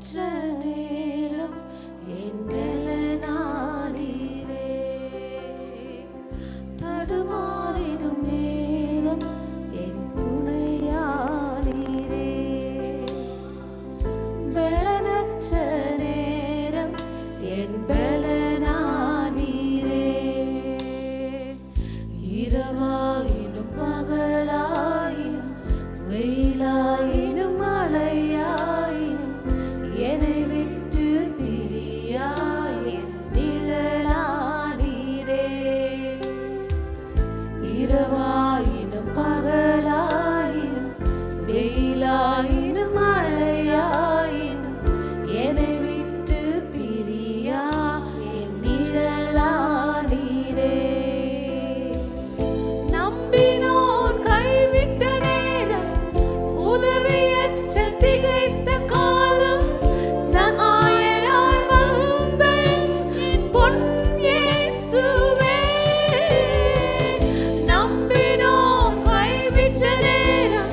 நேரம் என் பலனானீரே. தடுமாறிடும் நேரம் என் துணையானீரே. பலனற்ற நேரம் என் பலனானீரே. இரவாயினும் பகலாயினும் வெயிலாயினும் மழையாயினும் என்னை விட்டு பிரியாய் என் நிழலானீரே. இரவாயினும் பகலாயினும் வெயிலாயினும் மழையாயினும் என்னை விட்டு பிரியா என் நிழலானீரே. நம்பினோர் கைவிட்ட நேரம் உதவியற்ற திகைத்த காலம் சகாயராய் வந்த என் பொன் இயேசுவே. நம்பினோர் கைவிட்ட நேரம்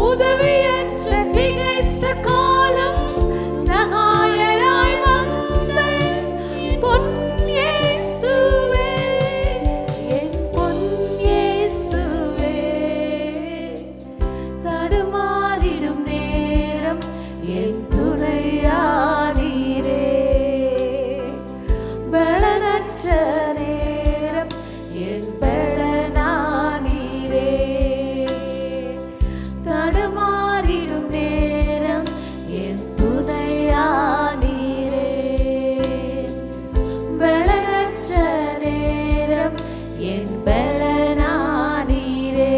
உதவியற்ற திகைத்த காலம் சகாயராய் வந்த என் பொன் இயேசுவே. என் பொன் இயேசுவே. தடுமாறிடும் நேரம் என் துணையானீரே. பலனற்ற நேரம் என் பலனானீரே. தடுமாறிடும் நேரம் என் துணையானீரே. பலனற்ற நேரம் என் பலனானீரே.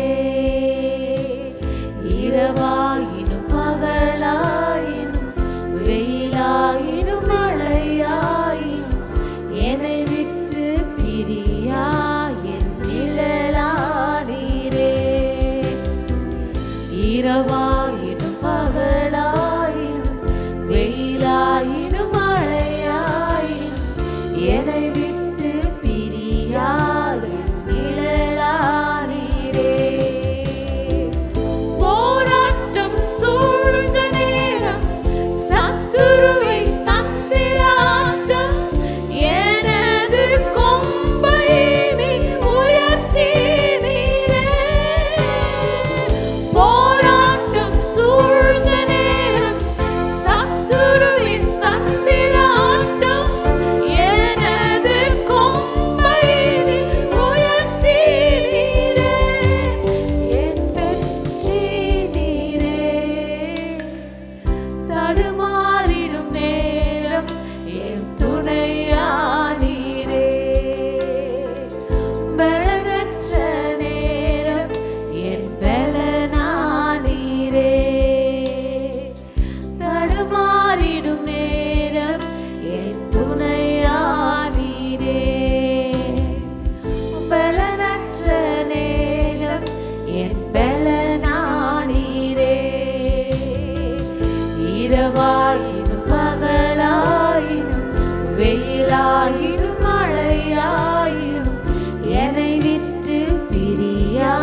இரவாயினும் பகலாயினும் வெயிலாயினும் மழையாயினும் என்னை விட்டு பிரியா என் நிழலானீரே. இரவாயினும் பகலாயினும் வெயிலாயினும் மழையாயினும் என்னை விட்டு பிரியா என் நிழலானீரே. போராட்டம் சூழ்ந்த நேரம் சத்துருவை தந்திராட்டம் எனது கொம்பை நீ உயர்த்தினீரே. போராட்டம் சூழ்ந்த நேரம் சத்துருவின் தந்திராட்டம் எனது கொம்பை நீ உயர்த்தினீரே. என் வெற்றி நீரே. தடுமாறிடும் நேரம் என் துணையானீரே. பலனற்ற நேரம் என் பலனானீரே. தடுமாறிடும் நேரம் என் துணையானீரே. பலனற்ற நேரம் என் பலனானீரே. இரவாயினும் பகலாயினும் வெயிலாயினும் மழையாயினும் என்னை விட்டு பிரியா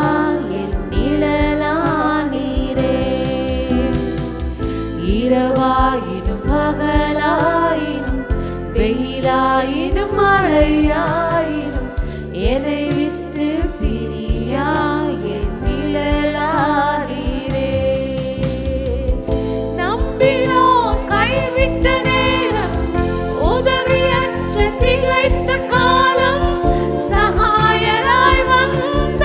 என் நிழலானீரே. இரவாயினும் பகலாயினும் வெயிலாயினும் மழையாயினும் என்னை விட்டு பிரியா என் நிழலானீரே. நம்பினோர் கைவிட்ட நேரம் உதவியற்ற திகைத்த காலம் சகாயராய் வந்த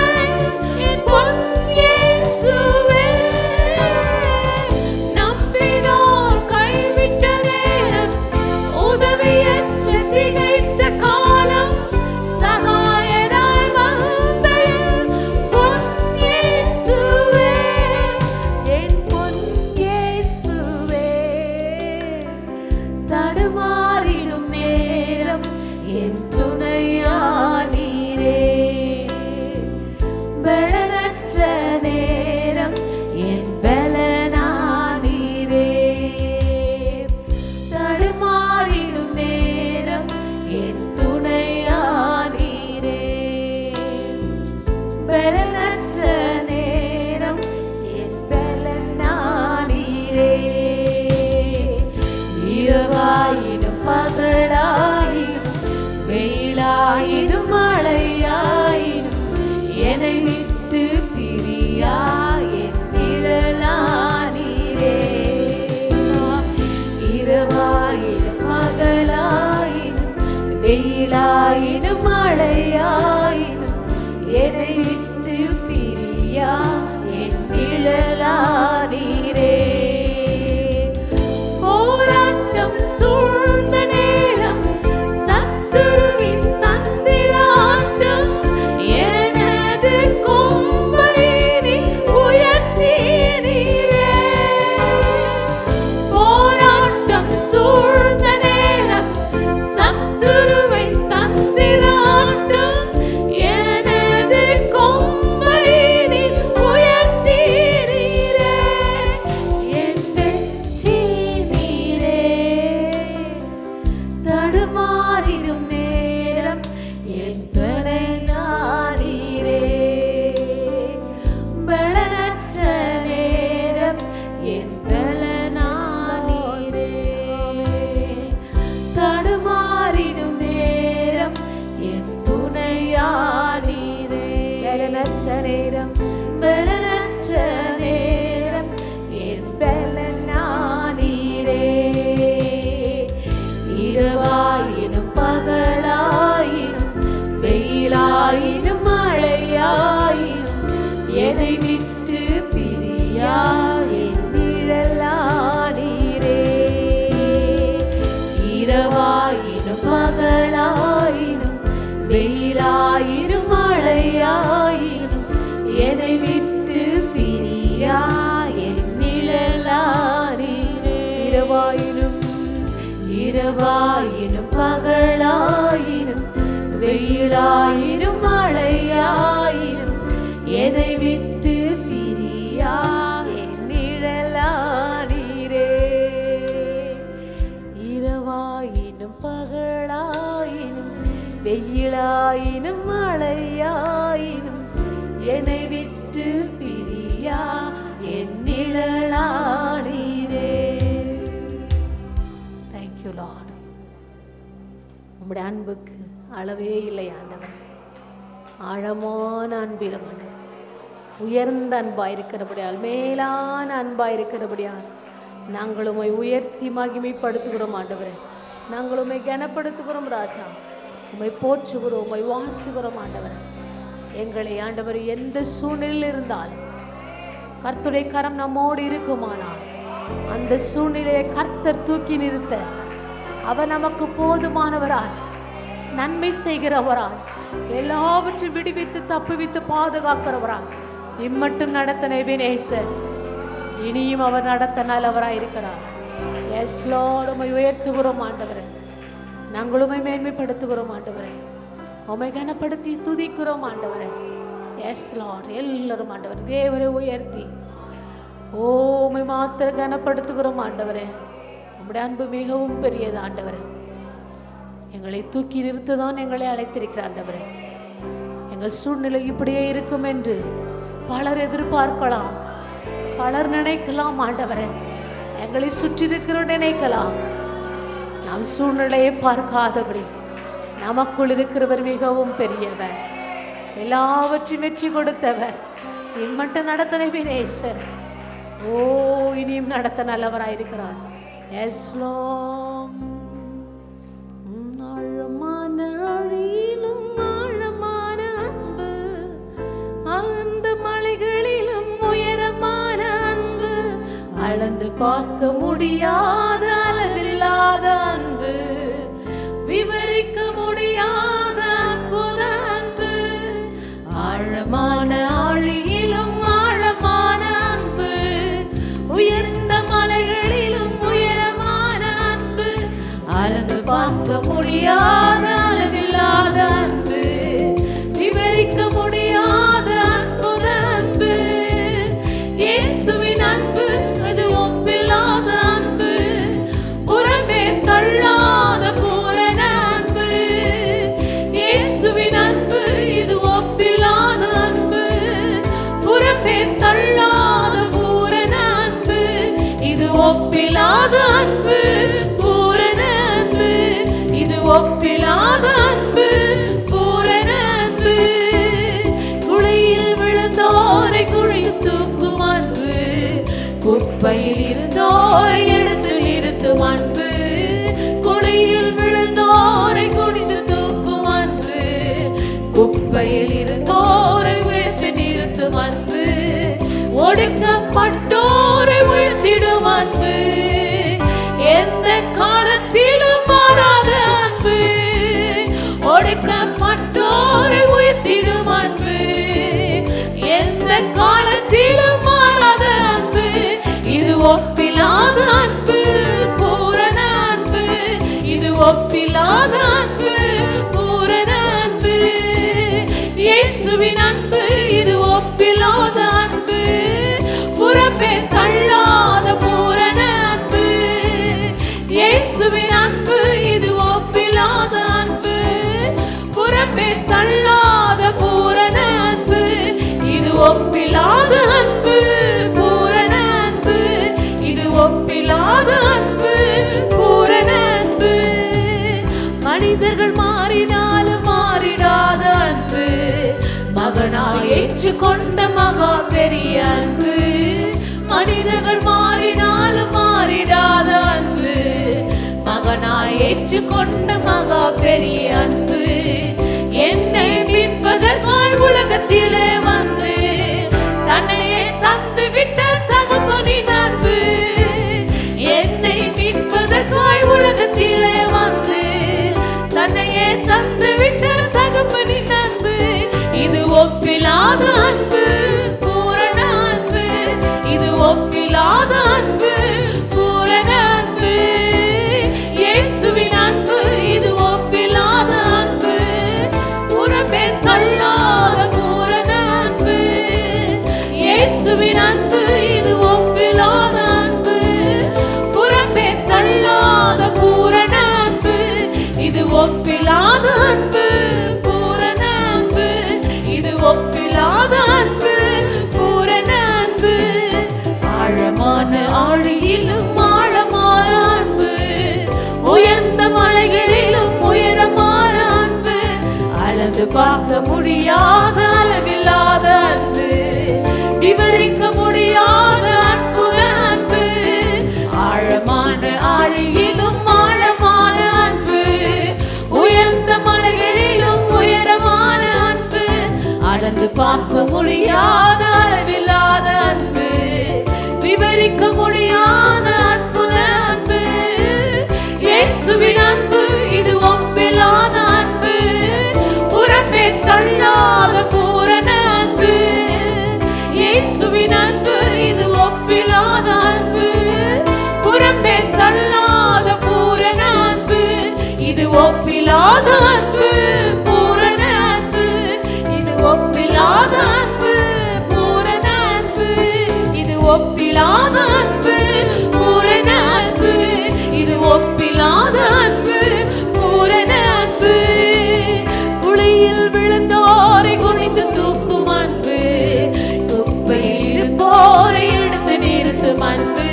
என் பொன் இயேசுவே. நம்பினோர் கைவிட்ட நேரம் உதவியற்ற திகைத்த காலம் சகாயராய் இரவாயினும் மழையாயினும் என்னை விட்டு பிரியா என் நிழலானீரே. இரவாயினும் பகலாயினும் வெயிலாயினும் மழையாயினும் என்னை விட்டு பிரியா என் நிழலானீரே. போராட்டம் சூழ்ந்த நேரம் சத்துருவின் தந்திராட்டம் எனது கொம்பை நீ உயர்த்தினீரே. போராட்டம் சூழ்ந்த நேரம் சத்துருவின் தந்திராட்டம் எனது கொம்பை நீ உயர்த்தினீரே. என் வெற்றி நீரே. தடுமாறிடும் நேரம் என் பலனானீரே. பலனற்ற நேரம் என் பலனானீரே. தடுமாறிடும் நேரம் என் துணையானீரே. பலனற்ற நேரம் பலனற்ற நேரம் என் பலனானீரே. இரவாயினும் பகலாயினும் வெயிலாயினும் மழையாயினும் என்னை விட்டு பிரியா என் நிழலானீரே. இரவாயினும் பகலாயினும் வெயிலாயினும் மழையாயினும் என்னை விட்டு பிரியா என் நிழலானீரே. இரவாயினும் பகலாயினும் வெயிலாயினும் மழையாயினும் என்னை விட்டு பிரியா என் நிழலானீரே. இரவாயினும் பகலாயினும் வெயிலாயினும் மழையாயினும் என்னை விட்டு பிரியா என் நிழலானீரே. Thank you lord. உம்முடைய அன்புக்கு அளவே இல்லை ஆண்டவர். ஆழமான அன்பிலும் உயர்ந்த அன்பாயிருக்கிறபடியால், மேலான அன்பாயிருக்கிறபடியால் நாங்கள் உம்மை உயர்த்தி மகிமைப்படுத்துகிறோம் ஆண்டவரே. நாங்கள் உம்மை கனப்படுத்துகிறோம் ராஜா. உம்மை போற்றுகிறோம், உம்மை வாழ்த்துகிறோம் ஆண்டவரே. எங்களை ஆண்டவர் எந்த சூழ்நிலையில் இருந்தால் கர்த்தருடைய கரம் நம்மோடு இருக்குமானால் அந்த சூழ்நிலையை கர்த்தர் தூக்கி நிறுத்த அவர் நமக்கு போதுமானவரால், நன்மை செய்கிறவரால், எல்லாவற்றையும் விடுவித்து தப்புவித்து பாதுகாக்கிறவரால் இம்மட்டும் நடத்த எபினேசர் இனியும் அவர் நடத்த நல்லவராயிருக்கிறார். எஸ் லார்ட், உம்மை உயர்த்துகிறோம் ஆண்டவரே. நாங்கள் உம்மை மேன்மைப்படுத்துகிறோம் ஆண்டவரே. உம்மை கனப்படுத்தி துதிக்கிறோம் ஆண்டவரே. எஸ் லார்ட், எல்லாரும் ஆண்டவர் தேவரை உயர்த்தி உம்மை மாத்திர கனப்படுத்துகிறோம் ஆண்டவரே. உம்முடைய அன்பு மிகவும் பெரியது ஆண்டவரே. எங்களை தூக்கி நிறுத்ததான் எங்களை அழைத்திருக்கிற ஆண்டவரே. எங்கள் சூழ்நிலை இப்படியே இருக்கும் என்று பலர் எதிர்பார்க்கலாம், பலர் நினைக்கலாம் ஆண்டவரே. எங்களை சுற்றி இருக்கிறோம் நினைக்கலாம். நாம் சூழ்நிலையை பார்க்காதபடி நமக்குள் இருக்கிறவர் மிகவும் பெரியவர், எல்லாவற்றையும் வெற்றி கொடுத்தவர், இம்மட்டும் நடத்த வினேசர். இனியும் நடத்த நல்லவராயிருக்கிறார். S Lord. ஆழமான அழியிலும் ஆழமான அன்பு, ஆழ்ந்த மலைகளிலும் உயரமான அன்பு, அளந்து பார்க்க முடியாத அளவில்லாத அன்பு, விவரிக்க முடியாத அற்புத அன்பு. ஆழமான ஆழியிலும் ஆழமான அன்பு, உயர்ந்த மலைகளிலும் உயரமான அன்பு, அளந்து பார்க்க முடியாத அளவில்லாத அன்பு, விவரிக்க முடியாத அற்புத அன்பு. இயேசுவின் அன்பு அது ஒப்பில்லாத அன்பு. குப்பையில் இருந்தோரை எடுத்து நிறுத்தும் அன்பு, குழியில் விழுந்தோரை குனிந்து தூக்கும் அன்பு, குப்பையில் இருந்தோரை உயர்த்தி நிறுத்தும் அன்பு, ஒடுக்கப்பட்டோரை உயர்த்திடும் அன்பு, எந்த காலத்திலும் மாறாத அன்பு, ஒடுக்கப்பட்டோரை உயர்த்திடும் அன்பு, எந்த காலத்திலும் மாறாத அன்பு, இது ஒப்பில்லாத அன்பு, பூரண அன்பு, இது ஒப்பில்லாத அன்பு, பூரண அன்பு, இயேசுவின் அன்பு, இது ஒப்பில்லாத அன்பு, புறம்பே தள்ளாத பூரண அன்பு, இயேசுவின் அன்பு, இது ஒப்பில்லாத அன்பு, புறம்பே தள்ளாத பூரண அன்பு, இது ஒப்பில்லாத அன்பு, பூரண அன்பு, இது ஒப்பில்லாத அன்பு, பூரண அன்பு, மனிதர்கள் மாறினாலும் மாறிடாத அன்பு, மகனாய் ஏற்றுக்கொண்ட மகா பெரிய அன்பு, மனிதர்கள் மாறினாலும் மாறிடாத அன்பு, மகனாய் ஏற்றுக்கொண்ட மகா பெரிய அன்பு, என்னை மீட்பதற்காய் உலகத்திலே வந்து தன்னையே தந்து விட்ட தகப்பனின் அன்பு, என்னை மீட்பதற்காய் உலகத்திலே வந்து தன்னையே தந்து விட்ட தகப்பனின் அன்பு, இது ஒப்பில்லாத அன்பு, பூரண அன்பு, இது ஒப்பில்லாத அன்பு, பூரண அன்பு, இயேசுவின் அன்பு, இது ஒப்பில்லாத அன்பு, புறம்பே தள்ளாத பூரண அன்பு, இயேசுவின் அன்பு, இது ஒப்பில்லாத அன்பு, புறம்பே தள்ளாத பூரண அன்பு, இது ஒப்பில்லாத அன்பு, பூரண அன்பு, இது ஒப்பில்லாத அன்பு, பூரண அன்பு, ஆழமான ஆழியிலும் ஆழமான அன்பு, உயர்ந்த மலைகளிலும் உயரமான அன்பு, அளந்து பார்க்க முடியாத அளவில்லாத அன்பு, விவரிக்க முடியாத அற்புத அன்பு, ஆழமான ஆழியிலும் ஆழமான அன்பு, உயர்ந்த மலைகளிலும் உயரமான அன்பு, அளந்து பார்க்க முடியாத அளவில்லாத அன்பு, விவரிக்க முடியாத அற்புத அன்பு, இயேசுவின் அன்பு, இது ஒப்பில்லாத அன்பு, புறம்பே தள்ளாத பூரண அன்பு, இயேசுவின் அன்பு, இது ஒப்பில்லாத அன்பு, புறம்பே தள்ளாத பூரண அன்பு, இது ஒப்பில்லாத அன்பு, பூரண அன்பு, இது ஒப்பில்லாத அன்பு, பூரண அன்பு, இது ஒப்பில்லாத அன்பு, பூரண அன்பு, இது ஒப்பில்லாத அன்பு, பூரண அன்பு, குழியில் விழுந்தோரை குனிந்து தூக்கும் அன்பு, குப்பையில் இருந்தோரை எடுத்து நிறுத்தும் அன்பு,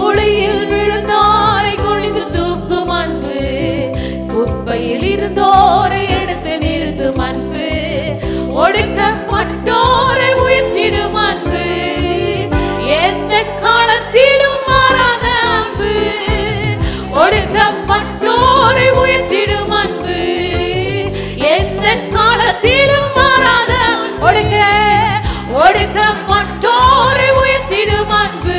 குழியில் விழுந்தோரை குனிந்து தூக்கும் அன்பு, குப்பையில் இருந்தோரை எடுத்து நிறுத்தும் அன்பு, ஒடுக்கப்பட்டோரை உயர்த்திடும் அன்பு, எந்த காலத்திலும் மாறாத அன்பு, ஒடுக்கப்பட்டோரை உயர்த்திடும் அன்பு, எந்த காலத்திலும் மாறாத ஒடுக்கப்பட்டோரை உயர்த்திடும் அன்பு,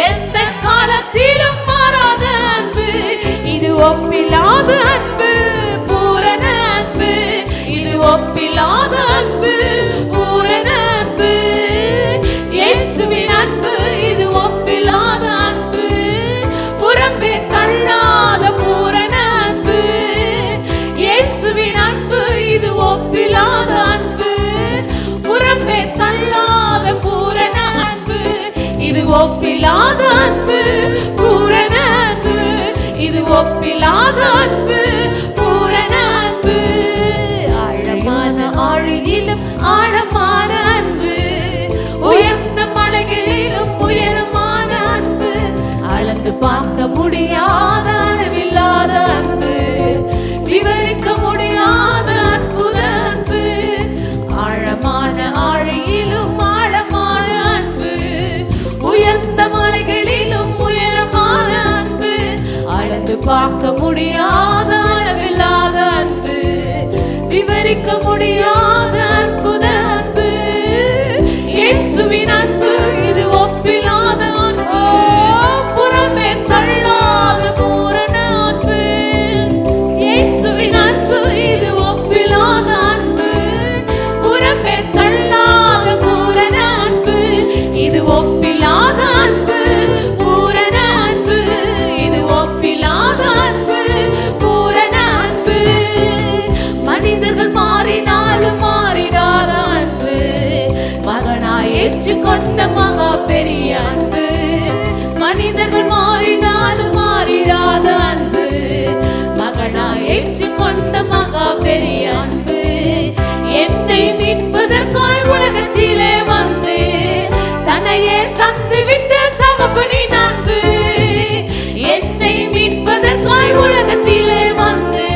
எந்த காலத்திலும் மாறாத அன்பு, இது ஒப்பில்லாத அன்பு, பூரண அன்பு, இது ஒப்பில்லாத அன்பு, பூரண அன்பு, இயேசுவின் அன்பு, இது ஒப்பில்லாத அன்பு, புறம்பே தள்ளாத பூரண அன்பு, இயேசுவின் அன்பு, இது ஒப்பில்லாத அன்பு, புறம்பே தள்ளாத பூரண அன்பு, இது ஒப்பில்லாத அன்பு, பூரண அன்பு, இது ஒப்பில்லாத அன்பு, பூரண அன்பு, ஆழமான ஆழியிலும் ஆழமான அன்பு, உயர்ந்த மலைகளிலும் உயரமான அன்பு, அளந்து பார்க்க முடியாத அளவில்லாத அன்பு, விவரிக்க முடியாத அற்புத அன்பு, ஆழமான ஆழியிலும் ஆழமான அன்பு, உயர்ந்த பார்க்க முடியாத அளவில்லாத அன்பு, விவரிக்க முடியாத அற்புத அன்பு, இயேசுவின் அன்பு இது ஒப்பில்லாத அன்பு, புறமே தள்ளாத பூரண அன்பு, இயேசுவின் அன்பு இது ஒப்பில்லாத அன்பு, புறமே தள்ளாத பூரண அன்பு, இது ஒப்பில்லாத அன்பு, பூரண அன்பு, இது ஒப்பில்லாத அன்பு, பூரண அன்பு, மனிதர்கள் மாறினாலும் மாறிடாத அன்பு, மகனாய் ஏற்றுக்கொண்ட மகா பெரிய அன்பு, மனிதர்கள் மாறினாலும் மாறிடாத அன்பு, மகனாய் ஏற்றுக்கொண்ட மகா பெரிய அன்பு, என்னை மீட்பதற்காய் உலகத்திலே வந்து தன்னையே தந்து விட்ட தகப்பனின் அன்பு, என்னை மீட்பதற்காய் உலகத்திலே வந்து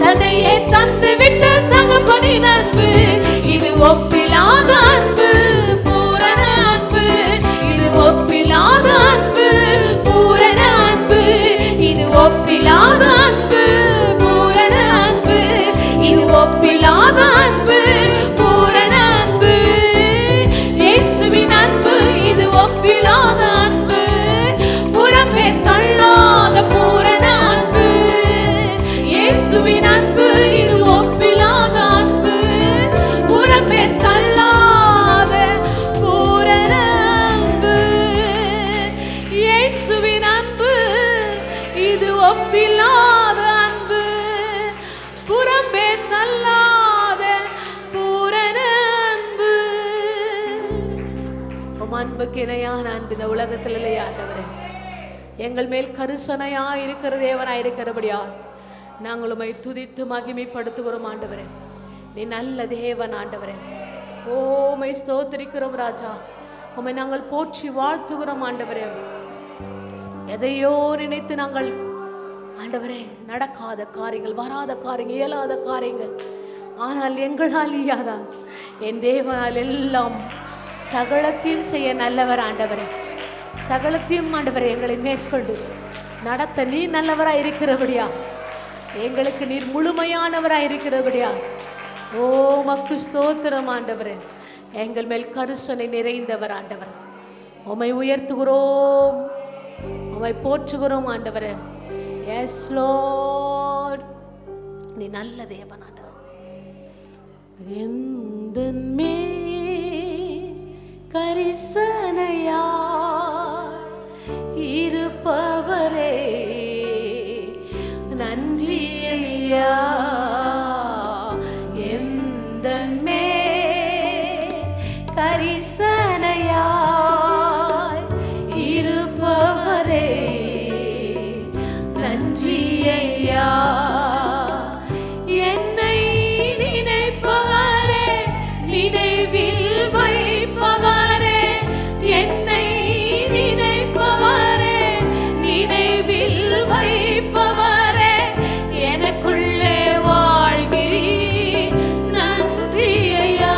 தன்னையே தந்து விட்ட தகப்பனின் அன்பு, இது ஒப்பில்லாத அன்பு, பூரண அன்பு, இது ஒப்பில்லாத அன்பு, பூரண அன்பு, இது ஒப்பில்லாத அன்பு, பூரண அன்பு, இது ஒப்பில்லாத அன்பு, பூரண அன்பு, இயேசுவின் அன்பு இது ஒப்பில்லாத அன்பு, புறமே தள்ளாத பூரண அன்பு, இயேசுவின் அன்பு இது ஒப்பில்லாத அன்பு, புறமே தள்ளாத பூரண அன்பு, இயேசுவின் அன்பு இது ஒப்பில்லாத அன்பு, புறமே தள்ளாத பூரண அன்பு. அன்புக்கு இணையான அன்பு இந்த உலகத்தில் இல்லையா ஆண்டவரே? எங்கள் மேல் கருசனையா இருக்கிற தேவனா இருக்கிறபடியா நாங்கள் உம்மை துதித்து மகிமைப்படுத்துகிறோம் ஆண்டவரே. நீ நல்ல தேவன் ஆண்டவரே. உம்மை ஸ்தோத்திரிக்கிறோம் ராஜா. உம்மை நாங்கள் போற்றி வாழ்த்துகிறோம் ஆண்டவரே. எதையோ நினைத்து நாங்கள் ஆண்டவரே நடக்காத காரியங்கள், வராத காரியங்கள், இயலாத காரியங்கள், ஆனால் எங்களால் இயாதான் என் தேவனால் எல்லாம் சகலத்தையும் செய்ய நல்லவர் ஆண்டவரே. சகலத்தையும் ஆண்டவரே எங்களை மேற்கொண்டு நடத்த நீர் நல்லவராய் இருக்கிறபடியா, எங்களுக்கு நீர் முழுமையானவராய் இருக்கிறபடியா ஓ மக்கு ஸ்தோத்திரம் ஆண்டவரே. எங்கள் மேல் கருசனை நிறைந்தவர் ஆண்டவர். உம்மை உயர்த்துகிறோம், உம்மை போற்றுகிறோம் ஆண்டவரே. எஸ் லார்ட், நீ நல்ல தேவன் ஆண்டவர். எந்தன் மேல் கரிசனையா இருப்பவரே நன்றி ஐயா. எந்தன் மேல் கரிசனையா இருப்பவரே நன்றி ஐயா. என்னை நினைப்பவரே, நினைவில் வைப்பவரே, என்னை நினைப்பவரே, நினைவில் வைப்பவரே, எனக்குள்ளே வாழ்கிறீர் நன்றி ஐயா.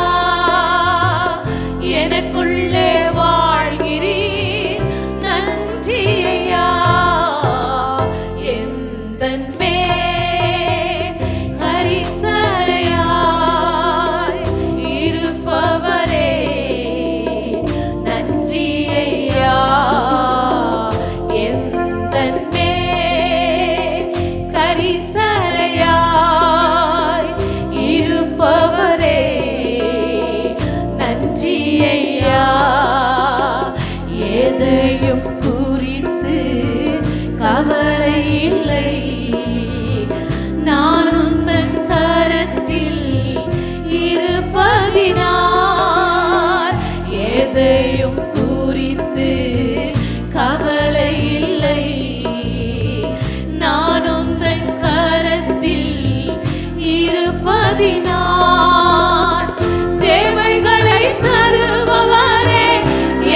எனக்குள்ளே வாழ்கிறீர் நன்றி ஐயா. எந்தன் மேல் கரிசனையாய் இருப்பவரே நன்றி ஐயா. எந்தன் மேல் கரிசனையாய் இருப்பவரே நன்றி ஐயா. எதையும் குறித்து கவலை இல்லை, நான் உந்தன் கரத்தில் இருப்பதினால். எதையும் குறித்து கவலை இல்லை, நான் உந்தன் கரத்தில் இருப்பதினால். தேவைகளை தருபவரே,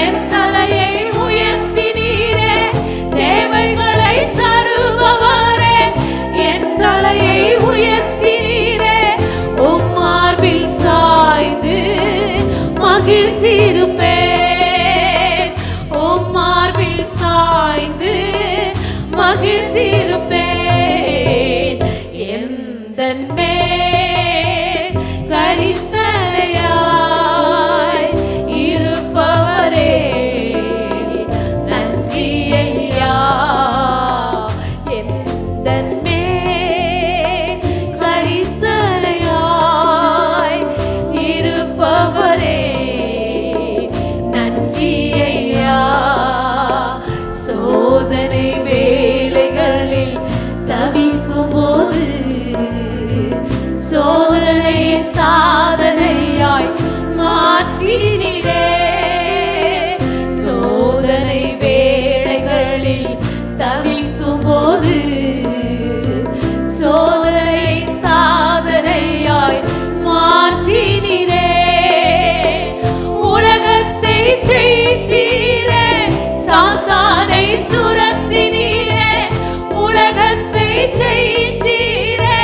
என் தலையை உயர்த்தினீரே. தேவைகளை தருபவரே, தவிக்கும் போது சோதனை சாதனையாய் மாற்றினீரே. உலகத்தை ஜெயித்தீரே, சாத்தானை துரத்தினீரே. உலகத்தை ஜெயித்தீரே,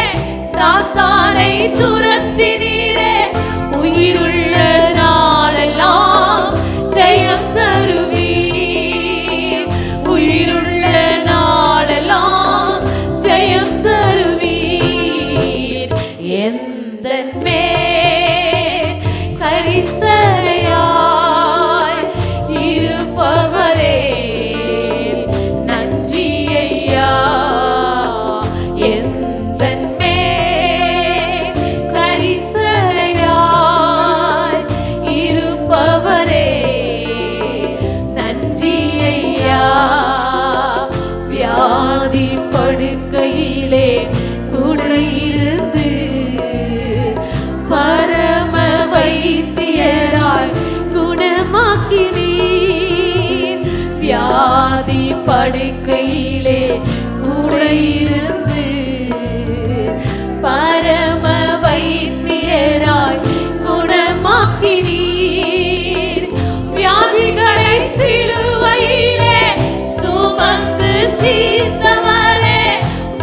சாத்தானை துரத்தினீரே. உயிருள்ள நாளெல்லாம் ஜெயம் தருவீர். உயிருள்ள நாளெல்லாம் ஜெயம் தருவீர். எந்தன் மேல் கரிசனையாய் இருப்பவரே நன்றி ஐயா. எந்தன் மேல் கரிசனையாய் இருப்பவரே நன்றி ஐயா. வியாதி படுக்கையிலே கூட இருந்து பரம வைத்தியராய் குணமாக்கினீர். வியாதி படுக்கையிலே கூட இருந்து பரம வைத்தியராய் குணமாக்கினீர். வியாதிகளை சிலுவையிலே சுமந்து தீர்த்தவரே.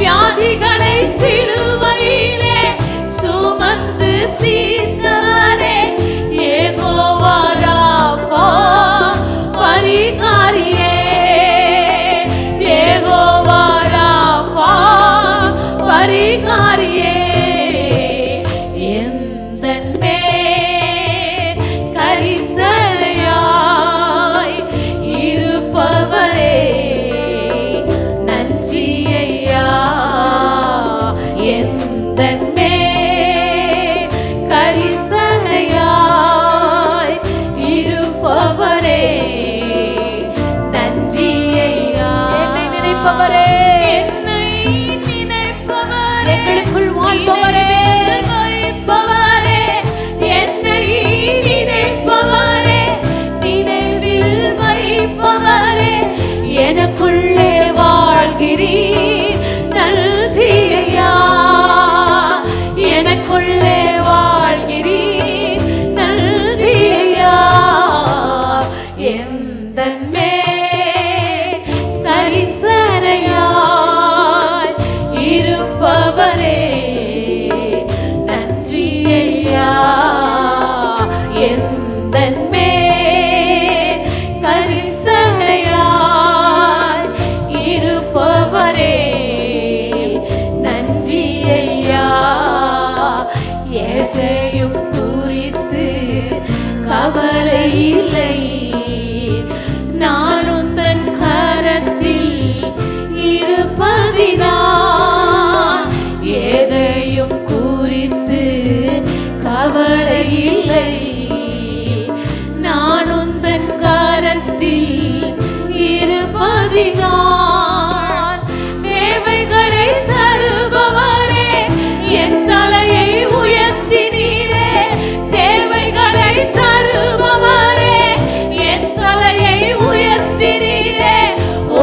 வியாதிகளை சிலுவையிலே சுமந்து தீர்த்தவரே. யெகோவா ராஃபா பரிகாரியே. யெகோவா ராஃபா பரிகாரியே. எந்தன் மேல் கரிசனையாய் இருப்பவரே நன்றி ஐயா. எந்தன் மேல் கரிசனையாய் இருப்பவரே நன்றி ஐயா. என்னை நினைப்பவரே, என்னை நினைப்பவரே, எங்களுக்குள் வாழ்பவரே, வைப்பவரே, என்னை நினைப்பவரே, நினைவில் வைப்பவரே, எனக்குள்ளே வாழ்கிறீர் நன்றி ஐயா. எனக்குள்ளே வாழ்கிறீர் நன்றி ஐயா. எந்தன் மேல் கரிசனையாய் இருப்பவரே நன்றி ஐயா. எந்தன் மேல் கரிசனையாய் இருப்பவரே நன்றி ஐயா. எதையும் குறித்து கவலை இல்லை, நான் உந்தன் கரத்தில் இருப்பதினால். எதையும் குறித்து கவலை இல்லை, நான் உந்தன் கரத்தில் இருப்பதினால். தேவைகளை தருபவரே, என் தலையை உயர்த்தினீரே. தேவைகளை தருபவரே, என் தலையை உயர்த்தினீரே.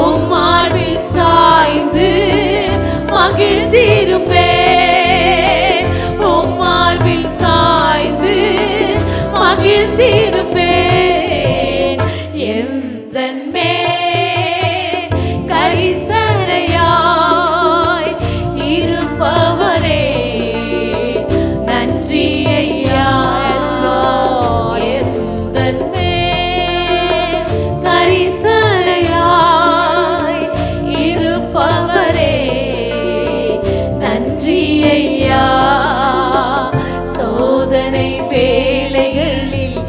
உம் மார்பில் சாய்ந்து மகிழ்ந்திருப்பேன். உம் மார்பில் சாய்ந்து மகிழ்ந்திருப்பேன். எந்தன் மேல் கரிசனையாய் இருப்பவரே நன்றி ஐயா. எந்தன் மேல் கரிசனையாய் இருப்பவரே நன்றி ஐயா. சோதனை வேளைகளில்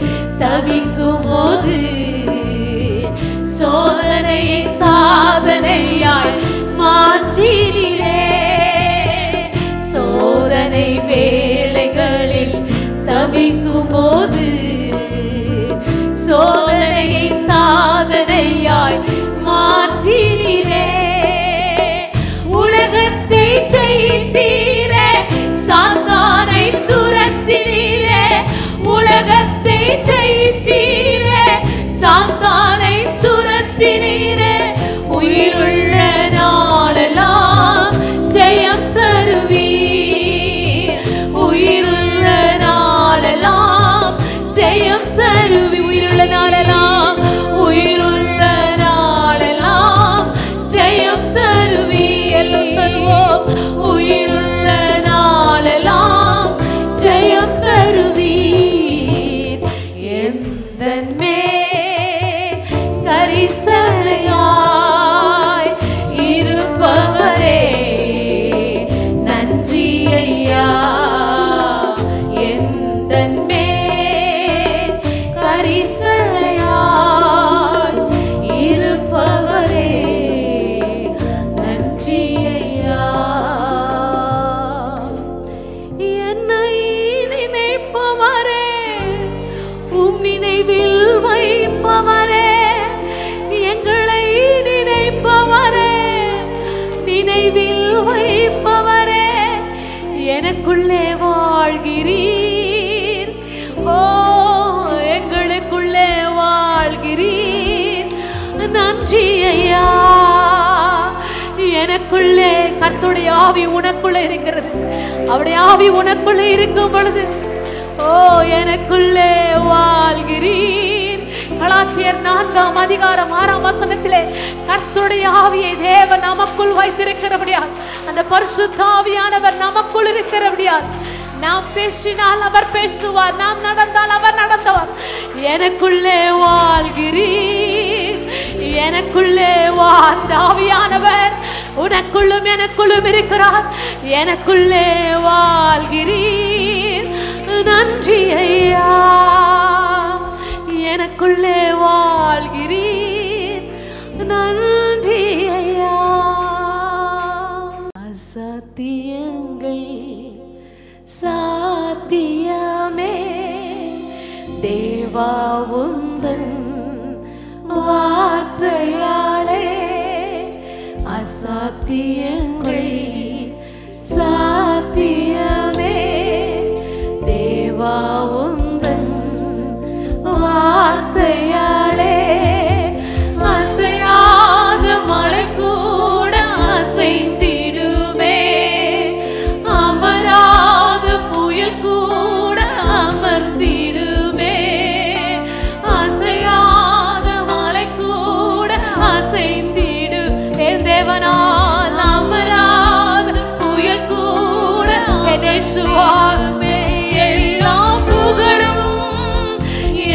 தவிக்கும் போது சோதனையை சாதனையாய் மாற்றினீரே. சோதனை வேளைகளில் தவிக்கும் போது சோதனையை சாதனையாய் மாற்றினீரே. உலகத்தை ஜெயித்தீரே, சாத்தானை துரத்தினீரே. உலகத்தை ஜெயித்தீரே, சாத்தானை துரத்தினீரே. உயிருள்ள தருவி எல்லாம் சொல்வோம். உயிருள்ள நாளெல்லாம் ஜெயம் தருவீர். எந்தன் மேல் கரிசனையாய் இருப்பவரே நன்றி ஐயா. எந்தன் மேல் கரிசனையாய் இருப்பவரே நன்றி ஐயா. என்னை நினைப்பவரே உம் நினைவில் வைப்பவரே, எங்களை நினைப்பவரே நினைவில் வைப்பவரே, எனக்குள்ளே வாழ்கிறீர். ஓ எங்களுக்குள்ளே வாழ்கிறீர். நன்றி ஐயா. எனக்குள்ளே கர்த்தருடைய ஆவி உனக்குள்ளே இருக்கிறது. அவருடைய ஆவி உனக்குள்ளே இருக்கும் பொழுது ஓ எனக்குள்ளே வாழ்கிறீர். கலாத்தியர் 4:6 கர்த்தருடைய ஆவியை தேவன் நமக்குள் வைத்திருக்கிறபடியால், அந்த பரிசுத்த ஆவியானவர் நமக்குள் இருக்கிறபடியால், நாம் பேசினால் அவர் பேசுவார், நாம் நடந்தால் அவர் நடந்தவர். எனக்குள்ளே வாழ்கிறீர். எனக்குள்ளே அந்த ஆவியானவர் உனக்குள்ளும் எனக்குள்ளும் இருக்கிறார். எனக்குள்ளே வாழ்கிறீர். நன்றி ஐயா. எனக்குள்ளே வாழ்கிறீர். நன்றி ஐயா. அசாத்தியங்கள் சாத்தியமே தேவா உந்தன் வார்த்தையாலே. அசாத்தியங்கள் சாத்தியமே தேவா உந்தன் வார்த்தையாலே. அசையாத மலை கூட அசைந்திடுமே, அமராத புயல் கூட அமர்ந்திடுமே. அசையாத மலை கூட அசைந்திடு என் தேவனால், அமராத புயல் கூட என்னேசுவாமே. எல்லாம் புகழும்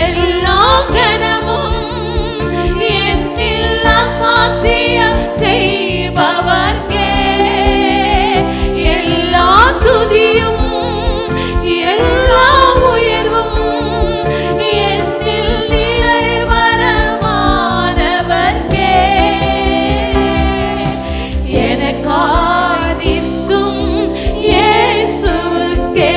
எல்லாம் கனமும் என்னில் அசாத்தியம் செய்பவர்க்கே. எல்லா துதியும் எல்லா உயர்வும் என்னில் நிறைவரமானவர்க்கே. எனக்காய் நிற்கும் இயேசுவுக்கே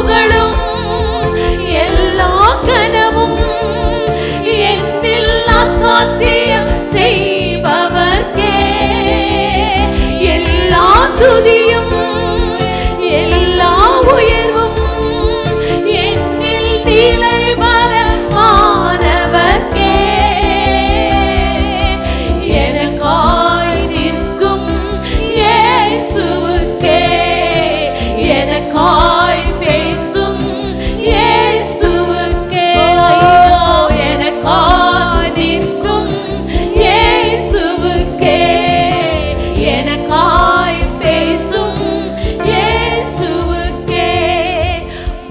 புகழும் எல்லா கனவும் என்னில் அசாத்தியம் செய்பவர்க்கே எல்லா துதியும் எல்லா உயர்வும் என்னில் நிலை வரமானவர்க்கே எனக்காய் நிற்கும் இயேசுவுக்கே எனக்காய் பேசும் இயேசுவுக்கே எனக்காய் நிற்கும் இயேசுவுக்கே எனக்காய் பேசும் இயேசுவுக்கே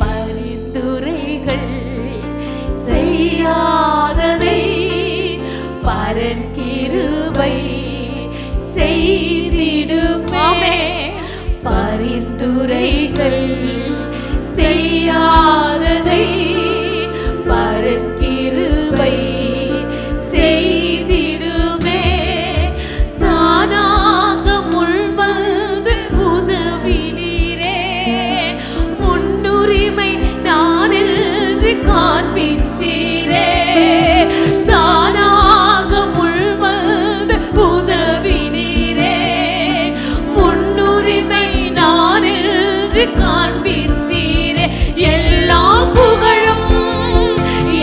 பரிந்துரைகள் செய்யாததை பரன் கிருபை செய்திடுமே பரிந்துரைகள் செய்யாததை பரன் கிருபை செய்திடுமே தானாக முன்வந்து உதவினீரே முன்னுரிமை நான் என்று காண்பித்தீரே தானாக முன்வந்து உதவினீரே முன்னுரிமை நான் என்று காண்பித்தீரே எல்லா புகழும்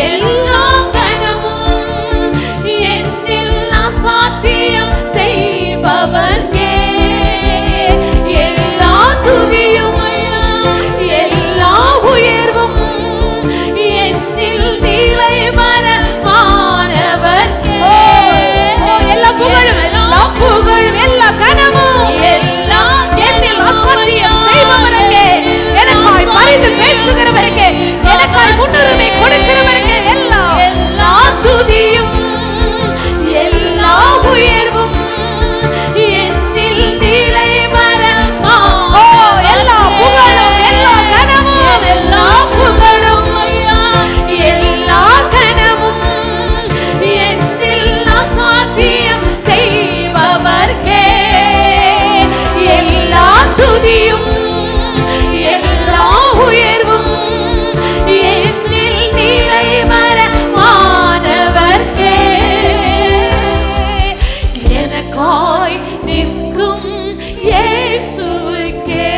எல்லா கனமும் என்னில் அசாத்தியம் செய்பவர்க்கே எல்லா துதியும் எல்லா உயர்வும் என்னில் நிலை வரமானவர்க்கே எல்லா புகழும் எல்லா கனமும் எல்லா என்னில் அசாத்தியம் செய்பவர்க்கே எனக்காய் பரிந்து பேசுகிறவர்க்கே எனக்காய் முன்னுரிமை கொடுக்கிறவர்க்கே எல்லா துதியும் எல்லா உயர்வும் என்னில் நிலை வரமா எல்லா புகழும் எல்லா கனமும் எல்லா புகழும் எல்லா கனமும் என்னில் அசாத்தியம் செய்பவர்க்கே எல்லா துதியும் எல்லா உயர்வும் என்னில் நிலை வரமானவர்க்கே எனக்காய் நிற்கும் இயேசுவுக்கே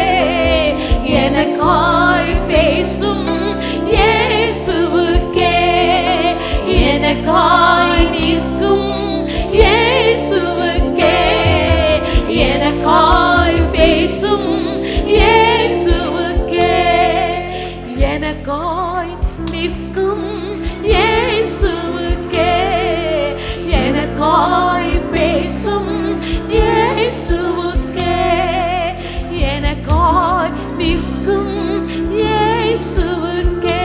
எனக்காய் பேசும் இயேசுவுக்கே எனக்காய் நிற்கும் இயேசுவுக்கே எனக்காய் பேசும் இயேசுவுக்கே எனக்காய் நிற்கும் இயேசுவுக்கே எனக்காய் பேசும் இயேசுவுக்கே எனக்காய் நிற்கும் இயேசுவுக்கே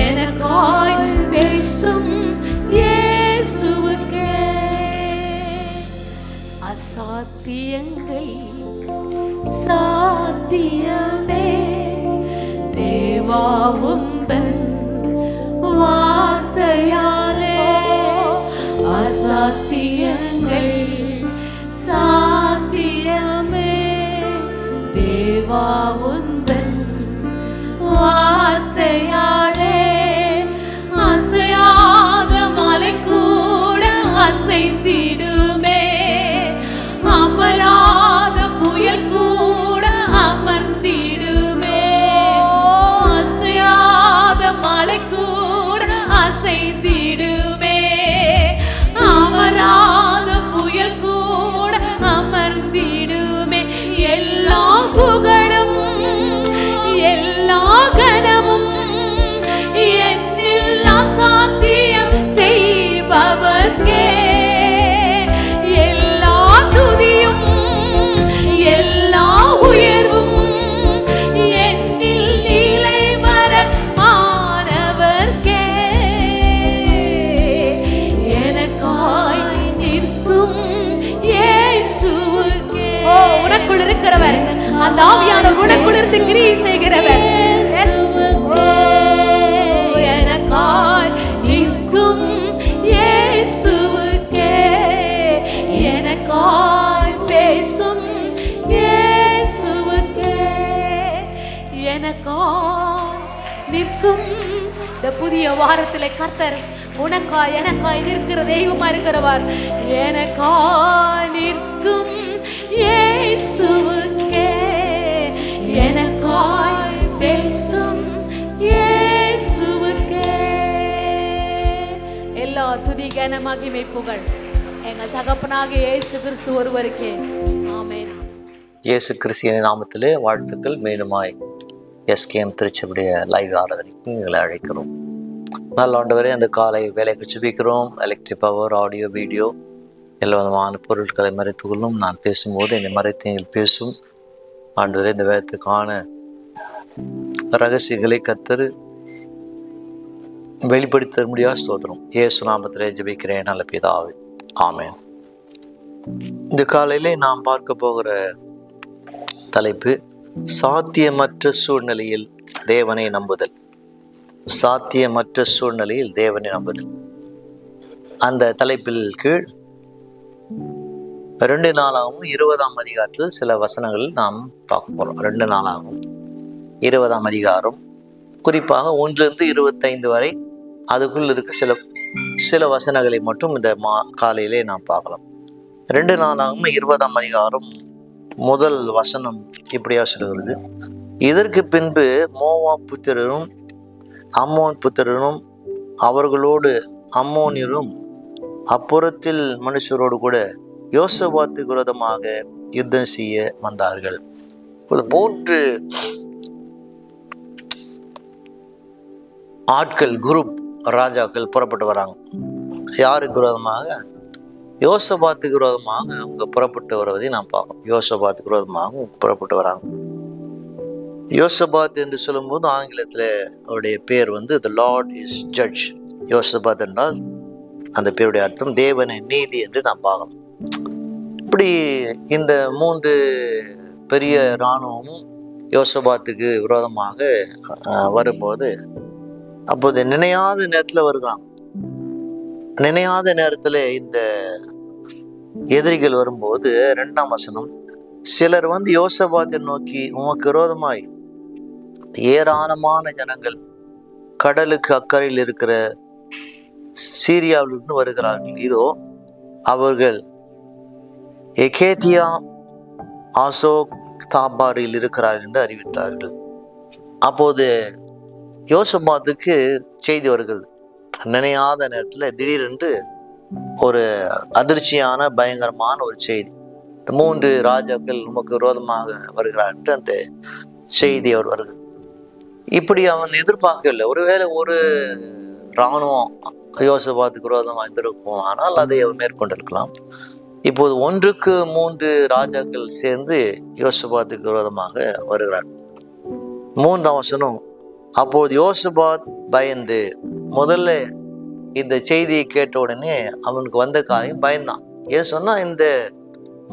எனக்காய் பேசும் இயேசுவுக்கே அசாத்தியங்கள் சாத்தியமே தேவா உந்தன் வார்த்தையாலே அசாத்தியங்கள் சாத்தியமே தேவா உந்தன் வார்த்தையாலே அசையாத மலை கூட அசைந்திடுமே அமராத புயல் கூட அமர்ந்திடுமே அசையாத மலை கூட அசைந்திடுமே அமராத புயல் கூட அமர்ந்திடுமே எல்லா புகழும் எல்லா கனமும் என்னில் அசாத்தியம் செய்பவர்க்கே எல்லா துதியும் எல்லா உயர்வும் என்னில் நிலை வரமானவர்க்கே எனக்காய் நிற்கும் இயேசுவுக்கே உனக்குள் இருக்கிறவர் அந்த ஆவியானவர் உனக்குள் இருந்து கிரியை செய்கிறவர் எனக்காய் நிற்கும் இயேசுவுக்கே எனக்காய் பேசும் இயேசுவுக்கே எனக்காய் நிற்கும். இந்த புதிய வாரத்திலே கர்த்தர் உனக்காய் எனக்காய் நிற்கிற தெய்வமா இருக்கிறவர். எனக்காய் நிற்கும் இயேசுவுக்கே, எனக்காய் பேசும் இயேசுவுக்கே எல்லா துதி கன மகிமை புகழ் எங்கள் தகப்பனாகிய இயேசு கிறிஸ்து ஒருவருக்கே. ஆமென். இயேசு கிறிஸ்துவின் நாமத்திலே வாழ்த்துக்கள். மீண்டுமாய் எஸ்கேஎம் திருச்சபையுடைய லைவ் ஆராதனைக்கு எங்களை அழைக்கிறோம். நல்ல ஆண்டவரே, அந்த காலை வேலைக்கு ஜெபிக்கிறோம். எலக்ட்ரிக் பவர், ஆடியோ, வீடியோ எல்லா விதமான பொருட்களை மறைத்துக்கொள்ளும். நான் பேசும்போது என்னை மறைத்து நீங்கள் பேசும். ஆண்டவரே, இந்த வேதத்துக்கான ரகசியங்களை கர்த்தர் வெளிப்படுத்த முடியாத ஸ்தோத்திரம். இயேசு நாமத்திலே ஜெபிக்கிறேன் நல்ல பிதாவே, ஆமென். இந்த காலையிலே நாம் பார்க்க போகிற தலைப்பு சாத்தியமற்ற சூழ்நிலையில் தேவனை நம்புதல். சாத்தியமற்ற சூழ்நிலையில் தேவனை நம்புதல். அந்த தலைப்பில் கீழ் 2 நாளாகவும் 20ஆம் அதிகாரத்தில் சில வசனங்கள் நாம் பார்க்க போறோம். 2 நாளாகவும் 20ஆம் அதிகாரம், குறிப்பாக 1-25 வரை அதுக்குள் இருக்க சில வசனங்களை மட்டும் இந்த காலையிலே நாம் பார்க்கலாம். 2 நாளாகவும் 20ஆம் அதிகாரம் முதல் வசனம் இப்படியா சொல்கிறது: இதற்கு பின்பு மோவாப் புத்திரரும் அம்மோன் புத்திரரும் அவர்களோடு அம்மோனியரும் அப்புறத்தில் மனுஷரோடு கூட யோசபாத்துக்கு விரோதமாக யுத்தம் செய்ய வந்தார்கள். 3 ஆட்கள், குரூப் ராஜாக்கள் புறப்பட்டு வராங்க. யாருக்கு விரோதமாக? யோசபாத்துக்கு விரோதமாக அவங்க புறப்பட்டு வருவதை நாம் பார்க்கணும். யோசபாத்துக்கு விரோதமாக புறப்பட்டு வராங்க. யோசபாத் என்று சொல்லும்போது ஆங்கிலத்தில் அவருடைய பேர் த லார்ட் இஸ் ஜட்ஜ். யோசபாத் என்றால் அந்த பேருடைய அர்த்தம் தேவனின் நீதி என்று நாம் பார்க்கணும். இப்படி இந்த 3 பெரிய இராணுவமும் யோசபாத்துக்கு விரோதமாக வரும்போது, அப்போது நினையாத நேரத்தில் வருகிறாங்க. நினையாத நேரத்தில் இந்த எதிரிகள் வரும்போது 2ஆம் வசனம், சிலர் யோசபாத்தை நோக்கி, உமக்கு விரோதமாய் ஏராளமான ஜனங்கள் கடலுக்கு அக்கறையில் இருக்கிற சீரியாவிலிருந்து வருகிறார்கள். இதோ அவர்கள் எகேதியா ஆசோக் தாபாரில் இருக்கிறார்கள் என்று அறிவித்தார்கள். அப்போது யோசபாத்துக்கு செய்தி வருகிறது. நினையாத நேரத்தில் திடீரென்று ஒரு அதிர்ச்சியான பயங்கரமான ஒரு செய்தி. 3 ராஜாக்கள் உமக்கு விரோதமாக வருகிறார் என்று அந்த செய்தி அவர் வருகிறது. இப்படி அவன் எதிர்பார்க்கவில்லை. ஒருவேளை ஒரு இராணுவம் யோசபாத்துக்கு விரோதமாக இருக்கும், ஆனால் அதை அவர் மேற்கொண்டிருக்கலாம். இப்போது 1க்கு 3 ராஜாக்கள் சேர்ந்து யோசபாத்துக்கு விரோதமாக வருகிறார். 3ஆம் வசனம், அப்போது யோசபாத் பயந்து, முதல்ல இந்த செய்தியை கேட்ட உடனே அவனுக்கு வந்த காரியம் பயந்தான். ஏன் சொன்னா, இந்த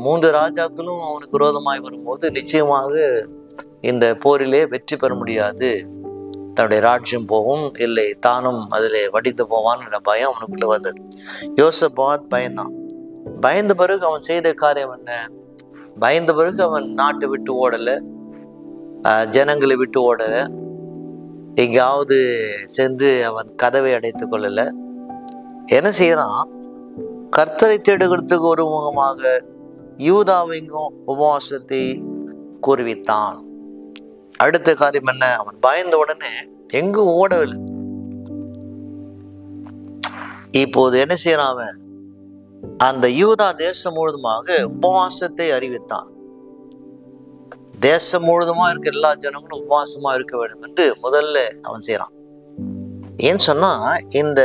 3 ராஜாக்களும் அவனுக்கு விரோதமாய் வரும்போது நிச்சயமாக இந்த போரிலே வெற்றி பெற முடியாது, தன்னுடைய ராஜ்யம் போகும், இல்லை தானும் அதில் வடித்து போவான்னு பயம் அவனுக்குள்ள வந்தது. யோசபாத் பயந்தான். பயந்த பிறகு அவன் செய்த காரியம் என்ன? பயந்த பிறகு அவன் நாட்டை விட்டு ஓடலை, ஜனங்களை விட்டு ஓடலை, எங்கேயாவது சென்று அவன் கதவை அடைத்து கொள்ளலை. என்ன செய்யறான்? கர்த்தரை தேடுகிறதுக்கு ஒரு முகமாக யூதாவையும் உபவாசத்தை கூறுவித்தான். அடுத்த காரியம் என்ன? அவன் பயந்த உடனே எங்கும் ஓடவில்லை. இப்போது என்ன செய்யறான்? அவன் அந்த யூதா தேசம் முழுதுமாக உபவாசத்தை அறிவித்தான். தேசம் முழுதுமா இருக்க எல்லா ஜனங்களும் உபவாசமா இருக்க வேண்டும் என்று முதல்ல அவன் செய்யறான். ஏன்னு சொன்னா, இந்த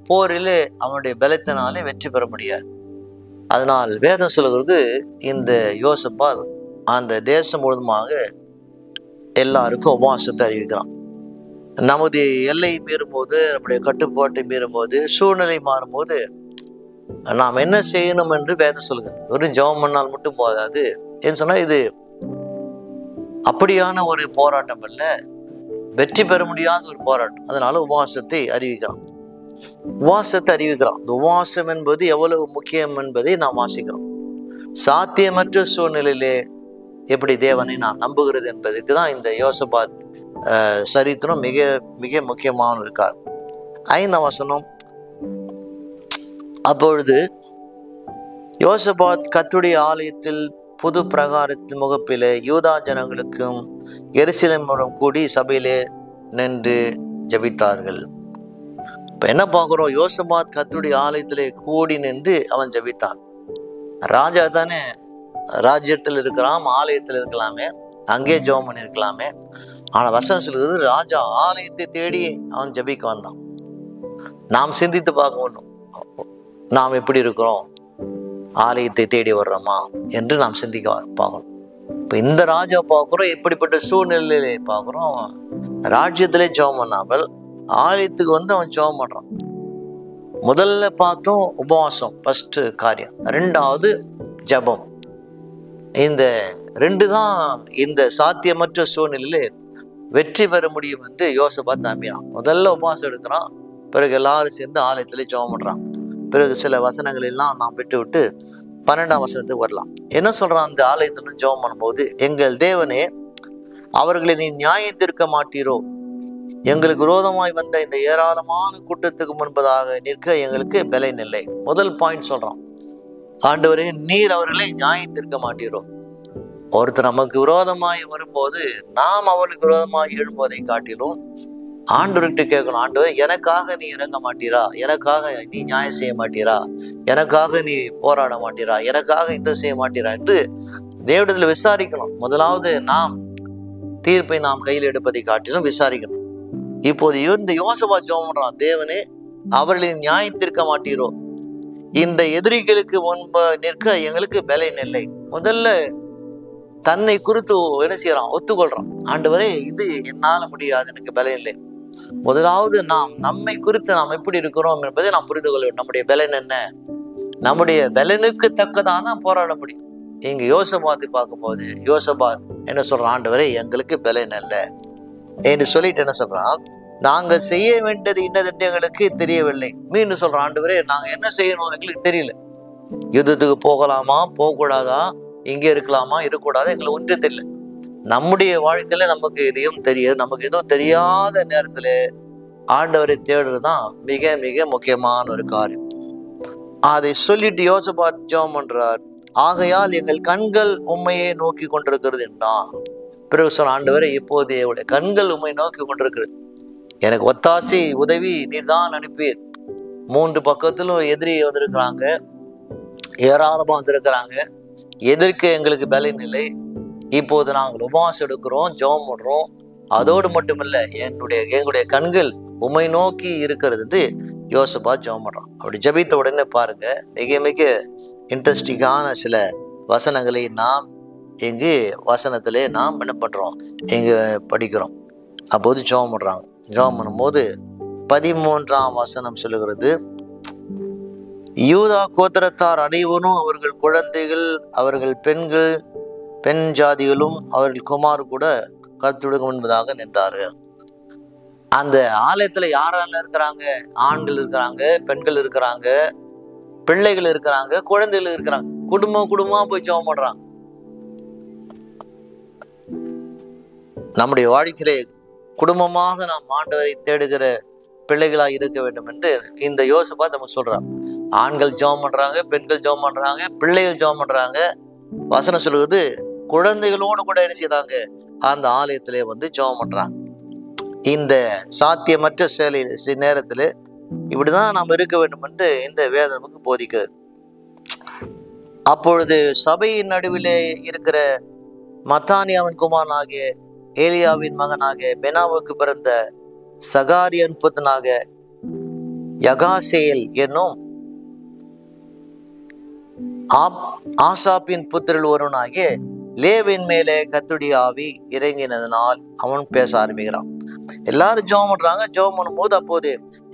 போரிலே அவனுடைய பலத்தினாலே வெற்றி பெற முடியாது. அதனால் வேதம் சொல்லுகிறது, இந்த யோசபாத் அந்த தேசம் முழுதுமாக எல்லாருக்கும் உபவாசத்தை அறிவிக்கிறான். நமது எல்லை மீறும்போது, நம்முடைய கட்டுப்பாட்டை மீறும்போது, சூழ்நிலை மாறும்போது நாம் என்ன செய்யணும் என்று வேதம் சொல்லுகிறது. வெறும் ஜெபம் பண்ணால் மட்டும் போதாது. ஏன்னு சொன்னா, இது அப்படியான ஒரு போராட்டம் அல்ல, வெற்றி பெற முடியாத ஒரு போராட்டம். அதனால உபவாசத்தை அறிவிக்கிறான். இந்த உபவாசம் என்பது எவ்வளவு முக்கியம் என்பதை நாம் வாசிக்கிறோம். சாத்தியமற்ற சூழ்நிலையிலே எப்படி தேவனை நான் நம்புகிறது என்பதுக்கு தான் இந்த யோசபாத் சரித்திரம் மிக மிக முக்கியமான இருக்கார். 5ஆம் வசனம், அப்பொழுது யோசபாத் கர்த்தருடைய ஆலயத்தில் புது பிரகாரத்தின் முகப்பிலே யூதா ஜனங்களுக்கும் எருசலேமுடன் கூடி சபையிலே நின்று ஜெபித்தார்கள். இப்ப என்ன பார்க்கிறோம்? யோசபாத் கர்த்தருடைய ஆலயத்திலே கூடி நின்று அவன் ஜெபித்தான். ராஜா தானே, ராஜ்யத்தில் இருக்கிறான், ஆலயத்தில் இருக்கலாமே, அங்கே ஜெபம் பண்ணிருக்கலாமே. ஆனா வசனம் சொல்லுறது, ராஜா ஆலயத்தை தேடி அவன் ஜெபிக்க வந்தான். நாம் சிந்தித்து பார்க்கணும், நாம் எப்படி இருக்கிறோம், ஆலயத்தை தேடி வர்றோமா என்று நாம் சிந்திக்க பார்க்கணும். இப்ப இந்த ராஜா பார்க்கிறோம், எப்படிப்பட்ட சூழ்நிலையிலே பார்க்கிறோம், ராஜ்யத்திலே ஜெபம் பண்ணாமல் ஆலயத்துக்கு வந்து அவன் ஜெபம் பண்றான். முதல்ல பார்த்தோம் உபவாசம், ஃபர்ஸ்ட் காரியம். 2வது ஜெபம். இந்த 2 தான் இந்த சாத்தியமற்ற சூழ்நிலையில வெற்றி பெற முடியும் என்று யோசபாத் நம்பினான். முதல்ல உபவாசம் எடுக்கிறான், பிறகு எல்லாரும் சேர்ந்து ஆலயத்திலே ஜெபம் பண்றான். பிறகு சில வசனங்கள் எல்லாம் நாம் விட்டு விட்டு 12ஆம் வசனத்துக்கு வரலாம். என்ன சொல்றான்? அந்த ஆலயத்துல ஜெபம் பண்ணும்போது, எங்கள் தேவனே, அவர்களை நீ நியாயம் தீர்க்க மாட்டீரோ? எங்களுக்கு விரோதமாய் வந்த இந்த ஏராளமான கூட்டத்துக்கு முன்பதாக நிற்க எங்களுக்கு பலன் இல்லை. முதல் பாயிண்ட் சொல்றான், ஆண்டவரே, நீர் அவர்களை நியாயம் தீர்க்க மாட்டீரோ? ஒருத்தர் நமக்கு விரோதமாய் வரும்போது நாம் அவர்களுக்கு விரோதமாய் எழும்போதை காட்டிலும் ஆண்டவர்கிட்ட கேட்கணும், ஆண்டவர், எனக்காக நீ இறங்க மாட்டீரா? எனக்காக நீ நியாயம் செய்ய மாட்டீரா? எனக்காக நீ போராட மாட்டீரா? எனக்காக இந்த செய்ய மாட்டீரா என்று தேவனிடத்தில் விசாரிக்கணும். முதலாவது நாம் தீர்ப்பை நாம் கையில் எடுப்பதை காட்டிலும் விசாரிக்கணும். இப்போது இந்த யோசபாத் ஜெபம் பண்றான், தேவனே, அவர்களை நியாயம் தீர்க்க மாட்டீரோ? இந்த எதிரிகளுக்கு முன்பு நிற்க எங்களுக்கு பலன் இல்லை. முதல்ல தன்னை குறித்து என்ன செய்யறான்? ஒத்துக்கொள்றான். ஆண்டவரே, இது என்னால முடியாது, எனக்கு பலன் இல்லை. முதலாவது நாம் நம்மை குறித்து நாம் எப்படி இருக்கிறோம் என்பதை நாம் புரிந்து கொள்ள வேண்டும். நம்முடைய பலன் என்ன? நம்முடைய பலனுக்கு தக்கதான் தான் போராட முடியும். இங்க யோசபாத்தை பார்க்கும்போது யோசபாத் என்ன சொல்றான்? ஆண்டவரே, எங்களுக்கு பலன் அல்ல என்று சொல்லிட்டு என்ன சொல்றான்? நாங்கள் செய்ய வேண்டியது இன்னதென்று எங்களுக்கு தெரியவில்லை. மீண்டும் சொல்றான், ஆண்டவரே, நாங்க என்ன செய்யணும் எங்களுக்கு தெரியல. யுத்தத்துக்கு போகலாமா, போகக்கூடாதா, இங்கே இருக்கலாமா, இருக்கக்கூடாதா, எங்களுக்கு ஒன்றும் தெரியல. நம்முடைய வாழ்க்கையில நமக்கு எதையும் தெரியாது. நமக்கு எதுவும் தெரியாத நேரத்துல ஆண்டவரை தேடுறதுதான் மிக மிக முக்கியமான ஒரு காரியம். அதை சொல்லிட்டு யோசபாத் ஜெபம் பண்றார், ஆகையால் எங்கள் கண்கள் உண்மையை நோக்கி கொண்டிருக்கிறது என்றான். பிறகு சொன்ன, ஆண்டவரே, இப்போது என்னுடைய கண்கள் உண்மை நோக்கி கொண்டிருக்கிறது, எனக்கு ஒத்தாசி உதவி நீர் தான் அனுப்பீர். 3 பக்கத்திலும் எதிரி வந்திருக்கிறாங்க, ஏராளமா வந்திருக்கிறாங்க, எதிர்க்க எங்களுக்கு பலன் இல்லை. இப்போது நாங்கள் உபவாசம் எடுக்கிறோம், ஜெபம் பண்றோம். அதோடு மட்டுமில்ல, எங்களுடைய கண்கள் உம்மை நோக்கி இருக்கிறது என்று யோசபாத் ஜெபம் பண்றான். அப்படி ஜெபித்த உடனே பாருங்க, மிக மிக இன்ட்ரெஸ்டிங்கான சில வசனங்களை நாம் இங்கு வசனத்திலே நாம் என்ன பண்றோம், இங்கு படிக்கிறோம். அப்போது ஜெபம் பண்றாங்க. ஜெபம் பண்ணும்போது 13ஆம் வசனம் சொல்லுகிறது, யூதா கோத்திரத்தார் அனைவரும் அவர்கள் குழந்தைகள், அவர்கள் பெண்கள், பெண் ஜாதிகளும் அவர்கள் குமார் கூட கர்த்தருக்கு முன்பதாக நின்றார்கள். அந்த ஆலயத்துல யாரெல்லாம் இருக்கிறாங்க? ஆண்கள் இருக்கிறாங்க, பெண்கள் இருக்கிறாங்க, பிள்ளைகள் இருக்கிறாங்க, குழந்தைகள் இருக்கிறாங்க. குடும்பமா போய் ஜெபம் பண்றாங்க. நம்முடைய வாழ்க்கையிலே குடும்பமாக நாம் ஆண்டவரை தேடுகிற பிள்ளைகளாக இருக்க வேண்டும் என்று இந்த யோசபாத் நம்ம சொல்றான். ஆண்கள் ஜெபம் பண்றாங்க, பெண்கள் ஜெபம் பண்றாங்க, பிள்ளைகள் ஜெபம் பண்றாங்க. வசனம் சொல்லுவது, குழந்தைகளோடு கூட என்ன செய்தாங்க? அந்த ஆலயத்திலே வந்து ஜெபம் பண்றாங்க. இந்த சாத்தியமற்ற நேரத்துல இப்படிதான் நாம் இருக்க வேண்டும் என்று இந்த வேதம் நமக்கு போதிக்கிறது. அப்பொழுது சபையின் நடுவிலே இருக்கிற மத்தானியாவின் குமாரனாகிய ஏலியாவின் மகனாக பெனாவுக்கு பிறந்த சகாரியன் புத்தனாக யகாசேல் என்னும் ஆசாப்பின் புத்திரில் ஒருவனாகிய லேவின் மேலே கர்த்தருடைய ஆவி இறங்கினதனால் அவன் பேச ஆரம்பிக்கிறான். எல்லாரும் ஜெபம் பண்றாங்க. ஜெபம் பண்ணும்போது அப்போது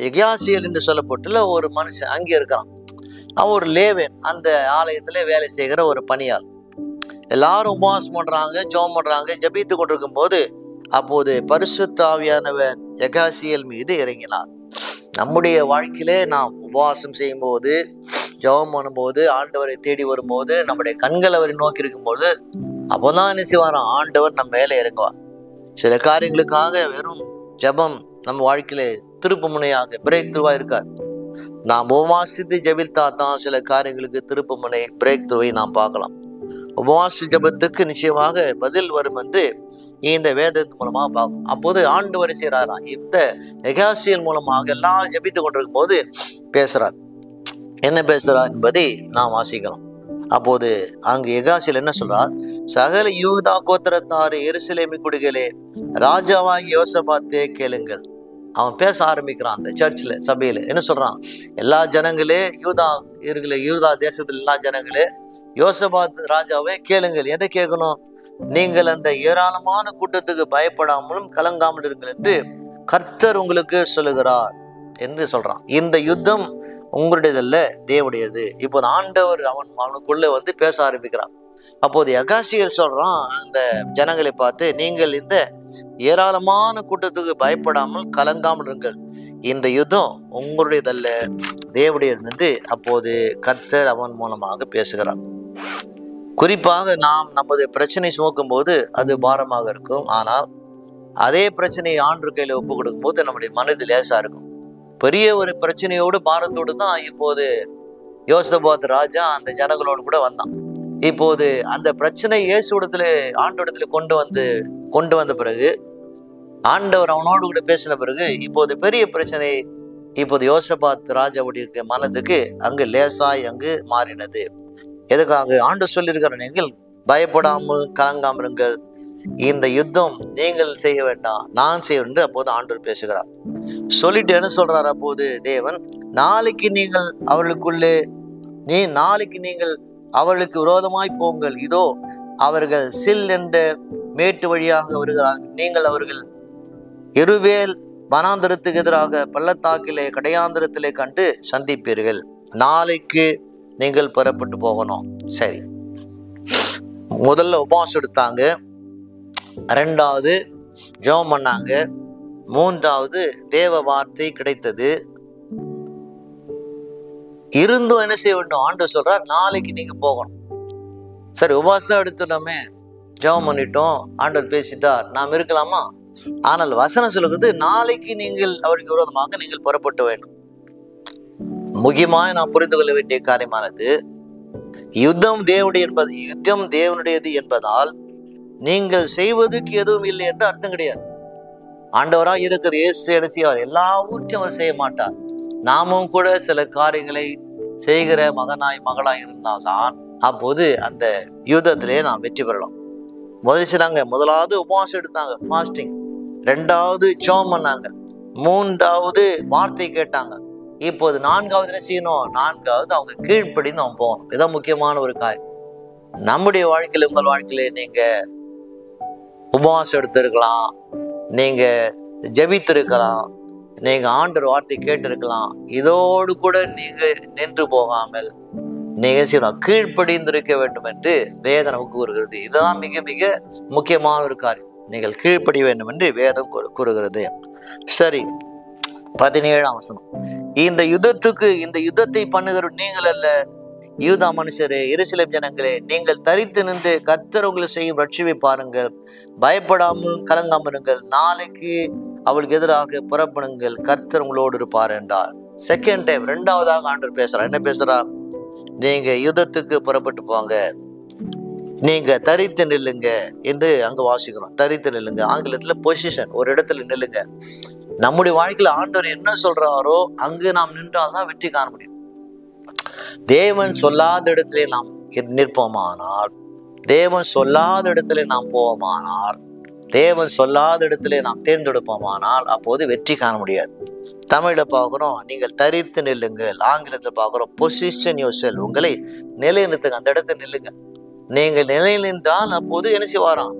யகாசேல் என்று சொல்லப்பட்டுள்ள ஒரு மனுஷன் அங்கே இருக்கிறான். அவன் ஒரு லேவன், அந்த ஆலயத்துல வேலை செய்கிற ஒரு பணியாள். எல்லாரும் உபவாசம் பண்றாங்க, ஜெபம் பண்றாங்க. ஜெபித்து கொண்டிருக்கும் போது அப்போது பரிசுத்த ஆவியானவர் யகாசியேல் மீது இறங்கினார். நம்முடைய வாழ்க்கையிலே நாம் உபவாசம் செய்யும் போது, ஜெபம் பண்ணும்போது, ஆண்டவரை தேடி வரும்போது, நம்முடைய கண்கள் அவரை நோக்கி இருக்கும்போது, அப்போதான் என்ன செய்வாராம்? ஆண்டவர் நம்ம மேலே இறங்குவார். சில காரியங்களுக்காக வெறும் ஜெபம் நம்ம வாழ்க்கையில திருப்பு முனையாக பிரேக் த்ரூவா இருக்காது. நாம் உபவாசித்து ஜெபித்தா தான் சில காரியங்களுக்கு திருப்பு முனை பிரேக் த்ரூவை நாம் பார்க்கலாம். உபவாசி ஜெபத்துக்கு நிச்சயமாக பதில் வரும் என்று இந்த வேதத்தின் மூலமாக பார்க்கும். அப்போது ஆண்டவர் செய்கிறாராம், இந்த எகாசியல் மூலமாக எல்லாம் ஜெபித்து கொண்டிருக்கும் போது பேசுறார். என்ன பேசுறார் என்பதை நாம் வாசிக்கலாம். அப்போது அங்கு எகாசியல் என்ன சொல்றார்? சகல யூதா கோத்திரத்தாறு எருசலேமி குடிகளே, ராஜாவாகி யோசபாத்தே கேளுங்கள். அவன் பேச ஆரம்பிக்கிறான். அந்த சர்ச்சில் சபையில என்ன சொல்றான்? எல்லா ஜனங்களே, யூதா தேசத்துல எல்லா ஜனங்களே, யோசபாத் ராஜாவே கேளுங்கள். எதை கேட்கணும்? நீங்கள் அந்த ஏராளமான கூட்டத்துக்கு பயப்படாமலும் கலங்காமல் இருங்கள் என்று கர்த்தர் உங்களுக்கு சொல்லுகிறார் என்று சொல்றான். இந்த யுத்தம் உங்களுடையதல்ல, தேவனுடையது. இப்போது ஆண்டவர் அவனுக்குள்ள பேச ஆரம்பிக்கிறான். அப்போது எகாசியல் சொல்றான் அந்த ஜனங்களை பார்த்து, நீங்கள் இந்த ஏராளமான கூட்டத்துக்கு பயப்படாமல் கலங்காமல் இருங்கள், இந்த யுத்தம் உங்களுடையதல்ல, தேவனுடையது என்று அப்போது கர்த்தர் அவன் மூலமாக பேசுகிறான். குறிப்பாக நாம் நமது பிரச்சனை சுமக்கும் போது அது பாரமாக இருக்கும். ஆனால் அதே பிரச்சனையை ஆண்டு கையில ஒப்பு கொடுக்கும் போது நம்முடைய மனது லேசா இருக்கும். பெரிய ஒரு பிரச்சனையோடு பாரத்தோடு தான் இப்போது யோசபாத் ராஜா அந்த ஜனங்களோடு கூட வந்தான். இப்போது அந்த பிரச்சனை இயேசுவிடத்துல ஆண்டோடத்துல கொண்டு வந்த பிறகு, ஆண்டவர் அவனோடு கூட பேசின பிறகு, இப்போது பெரிய பிரச்சனை இப்போது யோசபாத் ராஜாவுடைய மனதுக்கு அங்கு லேசாய் அங்கு மாறினது. எதுக்காக? ஆண்டு சொல்லியிருக்கிற, நீங்கள் பயப்படாமல் கலங்காமல் இருங்கள், இந்த யுத்தம் நீங்கள் செய்ய வேண்டாம், நான் செய்ய வேண்டும். அப்போது ஆண்டவர் பேசுகிறார். சொல்லிட்டு என்ன சொல்றார்? அப்போது தேவன், நாளைக்கு நீங்கள் அவர்களுக்கு விரோதமாய் போங்கள், இதோ அவர்கள் சில் என்ற மேட்டு வழியாக வருகிறார்கள், நீங்கள் அவர்கள் எருவேல் வனாந்தரத்துக்கு எதிராக பள்ளத்தாக்கிலே கடையாந்திரத்திலே கண்டு சந்திப்பீர்கள். நாளைக்கு நீங்கள் புறப்பட்டு போகணும். சரி, முதல்ல உபவாசம் எடுத்தாங்க, ரெண்டாவது ஜெபம் பண்ணாங்க, மூன்றாவது தேவ வார்த்தை கிடைத்தது. இருந்தும் என்ன செய்ய வேண்டும்? ஆண்டவர் சொல்றார், நாளைக்கு நீங்க போகணும். சரி, உபவாசம் எடுத்துட்டோமே, ஜெபம் பண்ணிட்டோம், ஆண்டவர் பேசிட்டார், நாம் இருக்கலாமா? ஆனால் வசனம் சொல்லுகிறது, நாளைக்கு நீங்கள் அவருக்கு விரோதமாக நீங்கள் புறப்பட்டு வேண்டும். முக்கியமாக நாம் புரிந்து கொள்ள வேண்டிய காரியமானது, யுத்தம் தேவனுடையது என்பதால் நீங்கள் செய்வதற்கு எதுவும் இல்லை என்று அர்த்தம் கிடையாது. ஆண்டவராக இருக்கிற இயேசு என்ன செய்வார்? எல்லாவற்றையும் அவர் செய்ய மாட்டார். நாமும் கூட சில காரியங்களை செய்கிற மகளாய் இருந்தால்தான் அப்போது அந்த யுத்தத்திலே நாம் வெற்றி பெறலாம். முதலாவது உபவாசம் எடுத்தாங்க, ஃபாஸ்டிங். ரெண்டாவது ஜெபம் பண்ணாங்க. மூன்றாவது வார்த்தை கேட்டாங்க. இப்போது நான்காவது என்ன செய்யணும்? நான்காவது அவங்க கீழ்ப்படிந்து அவங்க போகணும். இதான் முக்கியமான ஒரு காரியம். நம்முடைய வாழ்க்கையில, உங்கள் வாழ்க்கையில நீங்க உபவாசம் எடுத்திருக்கலாம், நீங்க ஜெபித்திருக்கலாம், நீங்க ஆண்டவர் வார்த்தை கேட்டிருக்கலாம். இதோடு கூட நீங்க நின்று போகாமல் நீங்க செய்யணும், கீழ்ப்படிந்திருக்க வேண்டும் என்று வேதம் நமக்கு கூறுகிறது. இதுதான் மிக மிக முக்கியமான ஒரு காரியம். நீங்கள் கீழ்ப்படி வேண்டும் என்று வேதம் கூறுகிறது. சரி, 17ஆம் வசனம். இந்த யுத்தத்தை பண்ணுகிற நீங்கள் அல்ல, யூதா மனுஷரே, எருசலேம் ஜனங்களே, நீங்கள் தரித்து நின்று கர்த்தர் உங்களை செய்யும் ரட்சிப்பை பாருங்கள், பயப்படாமல் கலங்காமல் இருங்கள், நாளைக்கு அவளுக்கு எதிராக புறப்படுங்கள், கர்த்தர் உங்களோடு இருப்பார் என்றார். செகண்ட் டைம், ரெண்டாவதாக ஆண்டவர் பேசுறார். என்ன பேசுறார்? நீங்க யுத்தத்துக்கு புறப்பட்டு போங்க, நீங்க தரித்து நில்லுங்க என்று அங்க வாசிக்கிறோம். தரித்து நில்லுங்க, ஆங்கிலத்துல பொசிஷன், ஒரு இடத்துல நில்லுங்க. நம்முடைய வாழ்க்கையில ஆண்டவர் என்ன சொல்றாரோ அங்கு நாம் நின்றால்தான் வெற்றி காண முடியும். தேவன் சொல்லாத இடத்திலே நாம் நிற்போமானால், தேவன் சொல்லாத இடத்திலே நாம் போவோமானால், தேவன் சொல்லாத இடத்திலே நாம் தேர்ந்தெடுப்போமானால் அப்போது வெற்றி காண முடியாது. தமிழ்ல பார்க்கிறோம், நீங்கள் தரித்து நில்லுங்கள். ஆங்கிலத்துல பார்க்கிறோம், பொசிஷன் யுவர்செல்ஃப், உங்களை நிலைநிறுத்துங்க, அந்த இடத்துல நில்லுங்க. நீங்கள் நிலை நின்றால் அப்போது என்ன செய்வாராம்?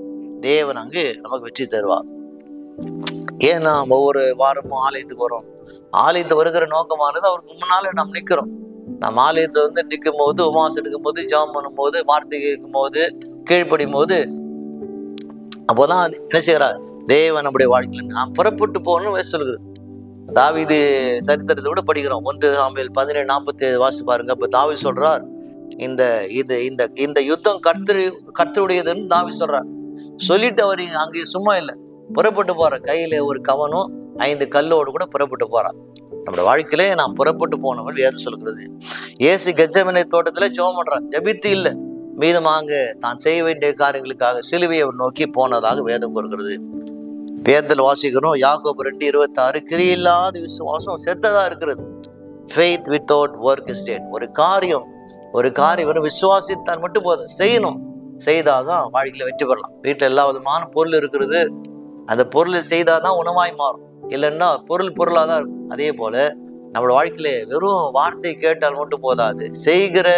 தேவன் அங்கு நமக்கு வெற்றி தருவார். ஏன்னா ஒவ்வொரு வாரமும் ஆலயத்துக்கு வரோம். ஆலயத்து வருகிற நோக்கமானது அவருக்கு முன்னாலே நாம் நிற்கிறோம். நம்ம ஆலயத்துல நிற்கும் போது, உபவாசம் எடுக்கும் போது, ஜெபம் பண்ணும் போது, வார்த்தை கேட்கும் போது, கீழ்ப்படியும் போது, அப்போதான் என்ன செய்யறார்? தேவன் நம்முடைய வாழ்க்கையில் நாம் புறப்பட்டு போகணும்னு சொல்லுகிறது. தாவீது சரித்திரத்தை விட படிக்கிறோம். 1 சாமுவேல் 17:47 வாசி பாருங்க. அப்ப தாவீது சொல்றார், இந்த யுத்தம் கர்த்தருடையதுன்னு தாவீது சொல்றார். சொல்லிட்டு அவர் அங்கே சும்மா இல்லை, புறப்பட்டு போறான். கையில ஒரு கவனும் 5 கல்லோடு கூட புறப்பட்டு போறான். நம்மளோட வாழ்க்கையிலே நாம் புறப்பட்டு போனவங்க வேதம் சொல்கிறது. இயேசு கெத்செமனே தோட்டத்துல ஜெபம் பண்றான். ஜெபித்து இல்லை, மீதமாக தான் செய்ய வேண்டிய காரியங்களுக்காக சிலுவையை நோக்கி போனதாக வேதம் கூறுகிறது. வேதத்தில் வாசிக்கிறோம் யாக்கோபு 2:26, கிரியில்லாத விசுவாசம் செத்ததா இருக்கிறது. Faith without work is dead. ஒரு காரியம் வெறும் விசுவாசித்தால் மட்டும் போதும், செய்யணும். செய்தாதான் வாழ்க்கையில வெற்றி பெறலாம். வீட்டுல எல்லா விதமான பொருள் இருக்கிறது, அந்த பொருளை செய்தாதான் உணவாய் மாறும், இல்லைன்னா பொருளாதான் இருக்கும். அதே போல நம்மளோட வாழ்க்கையில வெறும் வார்த்தை கேட்டால் மட்டும் போதாது, செய்கிற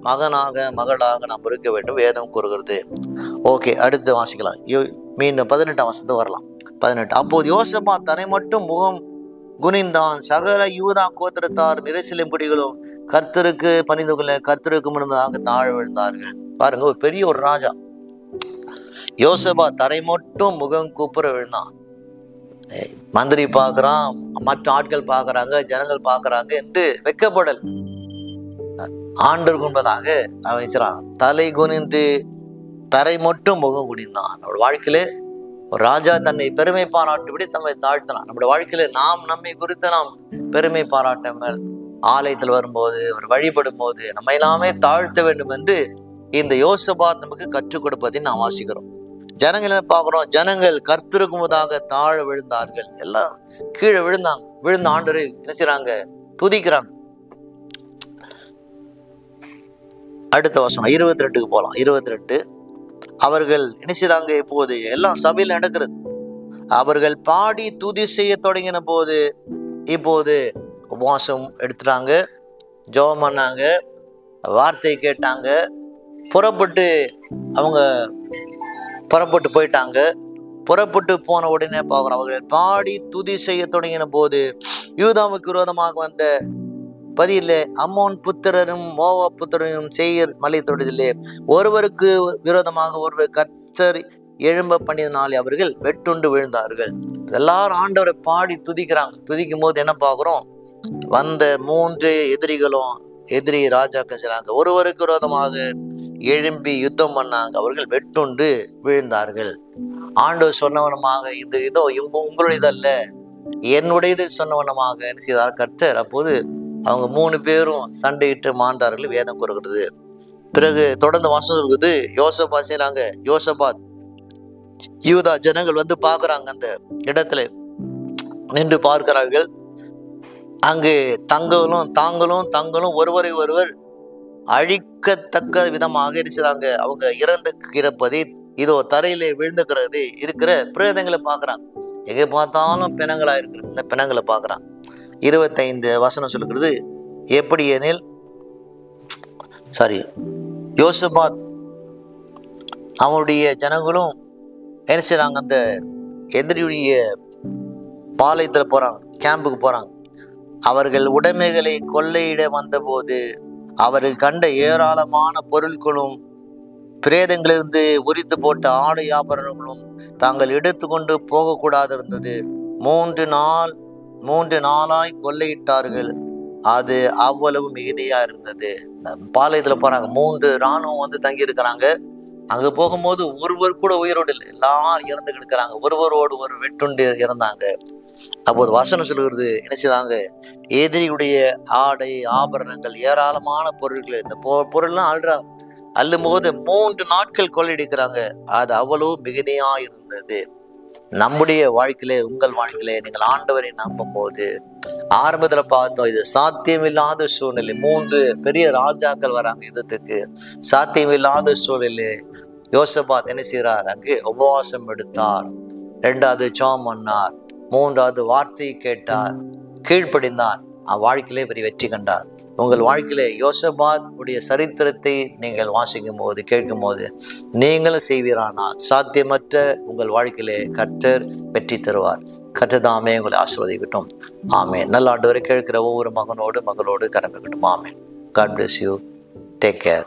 மகனாக மகளாக நாம் இருக்க வேண்டும், வேதம் கூறுகிறது. ஓகே, அடுத்து வாசிக்கலாம். மீண்டும் 18ஆம் வசனத்துக்கு வரலாம். 18. அப்போது யோசபாத் தன்னை மட்டும் முகம் குனிந்தான். சகல யூதா கோத்திரத்தார் எருசலேம் குடிகளும் கர்த்தருக்கு பணிந்து கொள்ள கர்த்தருக்கு முன்பதாக தாழ விழுந்தார்கள். பாருங்க, ஒரு பெரிய ஒரு ராஜா யோசபாத் தரை மட்டும் முகம் கூப்புற விழுந்தான். மந்திரி பார்க்கறான், மற்ற ஆட்கள் பார்க்கறாங்க, ஜனங்கள் பார்க்கறாங்க என்று வெக்கப்படல். ஆண்டவர் என்பதாக அவன் தலை குனிந்து தரை மட்டும் முகம் குனிந்தான். நம்மளோட வாழ்க்கையிலே ஒரு ராஜா தன்னை பெருமை பாராட்டுபடி தம்மை தாழ்த்தினான். நம்முடைய வாழ்க்கையில நாம் நம்மை குறித்து நாம் பெருமை பாராட்டாமல் ஆலயத்தில் வரும்போது, ஒரு வழிபடும் போது நம்மை நாமே தாழ்த்த வேண்டும் என்று இந்த யோசபாத் நமக்கு கற்றுக் கொடுப்பதை நாம் வாசிக்கிறோம். ஜனங்கள் என்ன பார்க்கிறோம்? ஜனங்கள் கர்த்தருக்கு முன்பதாக தாழ விழுந்தார்கள். எல்லாம் கீழே விழுந்த ஆண்டவரை என்ன செய்றாங்க? துதிக்கிறாங்க. அடுத்த வசனம் 22க்கு போலாம். 22. அவர்கள் என்ன செய்றாங்க? இப்போது எல்லாம் சபையில் நடக்கிறது. அவர்கள் பாடி துதி செய்ய தொடங்கின போது இப்போது உபவாசம் எடுத்துட்டாங்க, ஜெபம் பண்ணாங்க, வார்த்தை கேட்டாங்க, புறப்பட்டு போயிட்டாங்க. புறப்பட்டு போன உடனே பார்க்கிறோம், அவர்கள் பாடி துதி செய்ய தொடங்கின போது யூதாவுக்கு விரோதமாக வந்த பதிலே அம்மோன் புத்திரரும் மோவா புத்திரரும் சேயீர் மலைத்தொடரிலே ஒருவருக்கு விரோதமாக ஒருவர் கர்த்தர் எழும்ப பண்ணினாலே அவர்கள் வெட்டுண்டு விழுந்தார்கள். எல்லாரும் ஆண்டவரை பாடி துதிக்கிறாங்க. துதிக்கும் போது என்ன பார்க்கிறோம்? வந்த 3 எதிரி ராஜாக்கள் செய்றாங்க. ஒருவருக்கு விரோதமாக எழும்பி யுத்தம் பண்ணாங்க, அவர்கள் வெட்டுண்டு விழுந்தார்கள். ஆண்டவர் சொன்னவனமாக இதோ உங்களுடையதல்ல என்னுடையது சொன்னவனமாக என்ன செய்தார் கர்த்தர். அப்போது அவங்க 3 பேரும் சண்டையிட்டு மாண்டார்கள், வேதம் கூறுகிறது. பிறகு தொடர்ந்து வாசம் சொல்கிறது. யோசபாத் செய்றாங்க. யோசபாத் யூதா ஜனங்கள் வந்து பார்க்கறாங்க. அந்த இடத்துல நின்று பார்க்கிறார்கள். அங்கு தாங்களும் ஒருவரை ஒருவர் அழிக்கத்தக்க விதமாக இருக்கிறாங்க. அவங்க இறப்பதை இதோ தரையிலே விழுந்துக்கிறது இருக்கிற பிரேதங்களை பார்க்கறாங்க. எங்க பார்த்தாலும் பிணங்களா இருக்கிறது. இந்த பிணங்களை பார்க்கறாங்க. 25 வசனம் சொல்லுகிறது. எப்படி எனில் யோசபாத் அவனுடைய ஜனங்களும் என்ன செய்றாங்க? அந்த எதிரியுடைய பாளையத்துல போறாங்க, கேம்புக்கு போறாங்க. அவர்கள் உடைமைகளை கொள்ளையிட வந்தபோது அவர்கள் கண்ட ஏராளமான பொருட்களும் பிரேதங்களிலிருந்து உரித்து போட்ட ஆடை ஆபரணங்களும் தாங்கள் எடுத்துக்கொண்டு போகக்கூடாது இருந்தது. 3 நாளாய் கொள்ளையிட்டார்கள். அது அவ்வளவு மிகுதியா இருந்தது. பாளையத்துல போறாங்க. 3 இராணுவம் வந்து தங்கி இருக்கிறாங்க. அங்க போகும்போது ஒருவர் கூட உயிரோடு இல்லை, எல்லாரும் இறந்து கிடக்கிறாங்க. ஒருவரோடு ஒரு வெட்டுண்டு இறந்தாங்க. அப்போது வசனம் சொல்லுகிறது, என்ன செய்தாங்க? எதிரியுடைய ஆடை ஆபரணங்கள் ஏராளமான பொருட்கள், இந்த பொருள்லாம் அள்ளும் போது 3 நாட்கள் கொள்ளையடிக்கிறாங்க. அது அவ்வளவு மிகுதியா இருந்தது. நம்முடைய வாழ்க்கையிலே, உங்கள் வாழ்க்கையிலே நீங்கள் ஆண்டவரை நம்பும் போது, ஆரம்பத்துல பார்த்தோம், இது சாத்தியமில்லாத சூழ்நிலை. 3 பெரிய ராஜாக்கள் வராங்க யுத்தத்துக்கு. சாத்தியமில்லாத சூழ்நிலை. யோசபாத் என்ன செய்யறார்? அங்கு உபவாசம் எடுத்தார். 2வது ஜெபம் பண்ணார். 3வது வார்த்தையை கேட்டார், கீழ்ப்படிந்தார். வாழ்க்கையிலே பெரிய வெற்றி கண்டார். உங்கள் வாழ்க்கையிலே யோசபாத் உடைய சரித்திரத்தை நீங்கள் வாசிக்கும் போது, கேட்கும் போது நீங்களும் செய்வீரானால் சாத்தியமற்ற உங்கள் வாழ்க்கையிலே கர்த்தர் வெற்றி தருவார். கர்த்தர் தாமே உங்களை ஆசீர்வதிக்கட்டும். ஆமென். நல்ல ஆண்டவரை கேட்கிற ஒவ்வொரு மகனோடு மகளோடு கரம் வைக்கட்டும். ஆமென். God bless you. Take care.